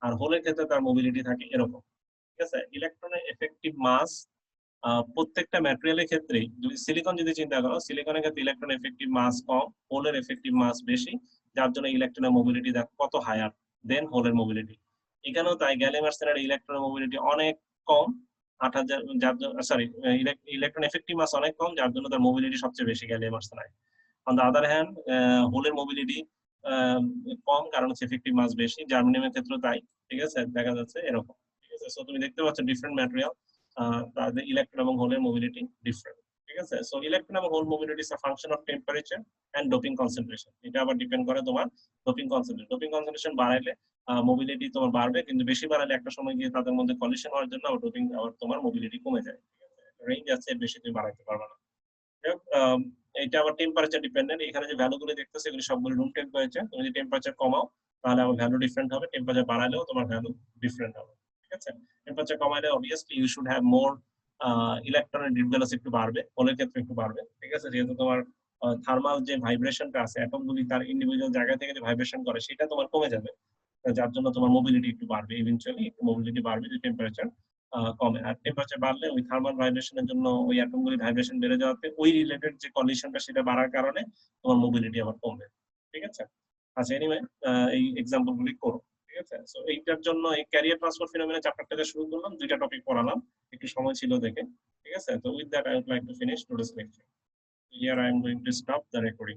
আর হোলের ক্ষেত্রে তার মোবিলিটি থাকে এরকম, ঠিক আছে। ইলেকট্রনের এফেক্টিভ মাস প্রত্যেকটা ম্যাটেরিয়ালের ক্ষেত্রে, যদি সিলিকন যদি চিন্তা করো, সিলিকনের ক্ষেত্রে ইলেকট্রন এফেক্টিভ মাস কম, হোলের এফেক্টিভ মাস বেশি, যার জন্য ইলেকট্রনের মোবিলিটি দেখো কত হায়ার দেন হোলের মোবিলিটি। এখানেও তাই গ্যালিয়াম আর্সেনাইডের ইলেকট্রনের মোবিলিটি অনেক কম, 8000, যার জন্য সরি ইলেকট্রন এফেক্টিভ মাস অনেক কম, যার জন্য তার মোবিলিটি সবচেয়ে বেশি gallium arsenide. On the other hand হোলের মোবিলিটি কম, কারণ হচ্ছে এফেক্টিভ মাস বেশি, জার্মানিয়ামের ক্ষেত্রে তাই, ঠিক আছে, দেখা যাচ্ছে এরকম, ঠিক আছে। সো তুমি দেখতে পাচ্ছ ডিফারেন্ট ম্যাটেরিয়াল, তাদের ইলেকট্রন এবং হোলের মোবিলিটি ডিফারেন্ট, ঠিক আছে। সো ইলেকট্রন এবং hole mobility is a function of temperature and doping concentration. এটা আবার ডিপেন্ড করে তোমার ডোপিং কনসেন্ট্রেশন। ডোপিং কনসেন্ট্রেশন বাড়াইলে মোবিলিটি তোমার বাড়বে, কিন্তু বেশি বাড়ালে একটা সময় গিয়ে তাদের মধ্যে কলিশন হওয়ার জন্য আবার ডোপিং আবার তোমার মোবিলিটি কমে যায়, ঠিক আছে, রেঞ্জ আছে, বেশি তুমি বাড়াইতে পারবে না। এটা আবার টেম্পারেচার ডিপেন্ডেন্ট, এখানে যে ভ্যালুগুলো দেখতেছো এগুলো সবগুলো রুম টেম্পারেচার, তুমি যদি টেম্পারেচার কমাও তাহলে আমার ভ্যালু ডিফারেন্ট হবে, টেম্পারেচার বাড়ালেও তোমার ভ্যালু ডিফারেন্ট হবে, ঠিক আছে। টেম্পারেচার কমাইলে obviously you should have more ইলেকট্রনের ড্রিফট ভেলোসিটি একটু বাড়বে, হোলের ক্ষেত্রে একটু বাড়বে, ঠিক আছে, যেহেতু তোমার থার্মাল যে ভাইব্রেশনটা আছে, অ্যাটমগুলি তার ইন্ডিভিজুয়াল জায়গা থেকে যে ভাইব্রেশন করে সেটা তোমার কমে যাবে, যার জন্য তোমার মোবিলিটি একটু বাড়বে, ইভেন্চুয়ালি একটু মোবিলিটি বাড়বে যদি টেম্পারেচার কমে। আর টেম্পারেচার বাড়লে ওই থার্মাল ভাইব্রেশনের জন্য ওই অ্যাটমগুলি ভাইব্রেশন বেড়ে যাওয়াতে ওই রিলেটেড যে কন্ডিশনটা সেটা বাড়ার কারণে তোমার মোবিলিটি আবার কমবে, ঠিক আছে। আচ্ছা, এনিওয়ে এই এক্সাম্পল গুলি করো, ঠিক আছে। সো এইটার জন্য এই ক্যারিয়ার ট্রান্সফার ফিনোমেনা চ্যাপ্টারটা শুরু করলাম, দুইটা টপিক পড়ালাম, একটু সময় ছিল দেখে, ঠিক আছে। তো with that I would like to finish today's lecture. Here I am going to stop the recording.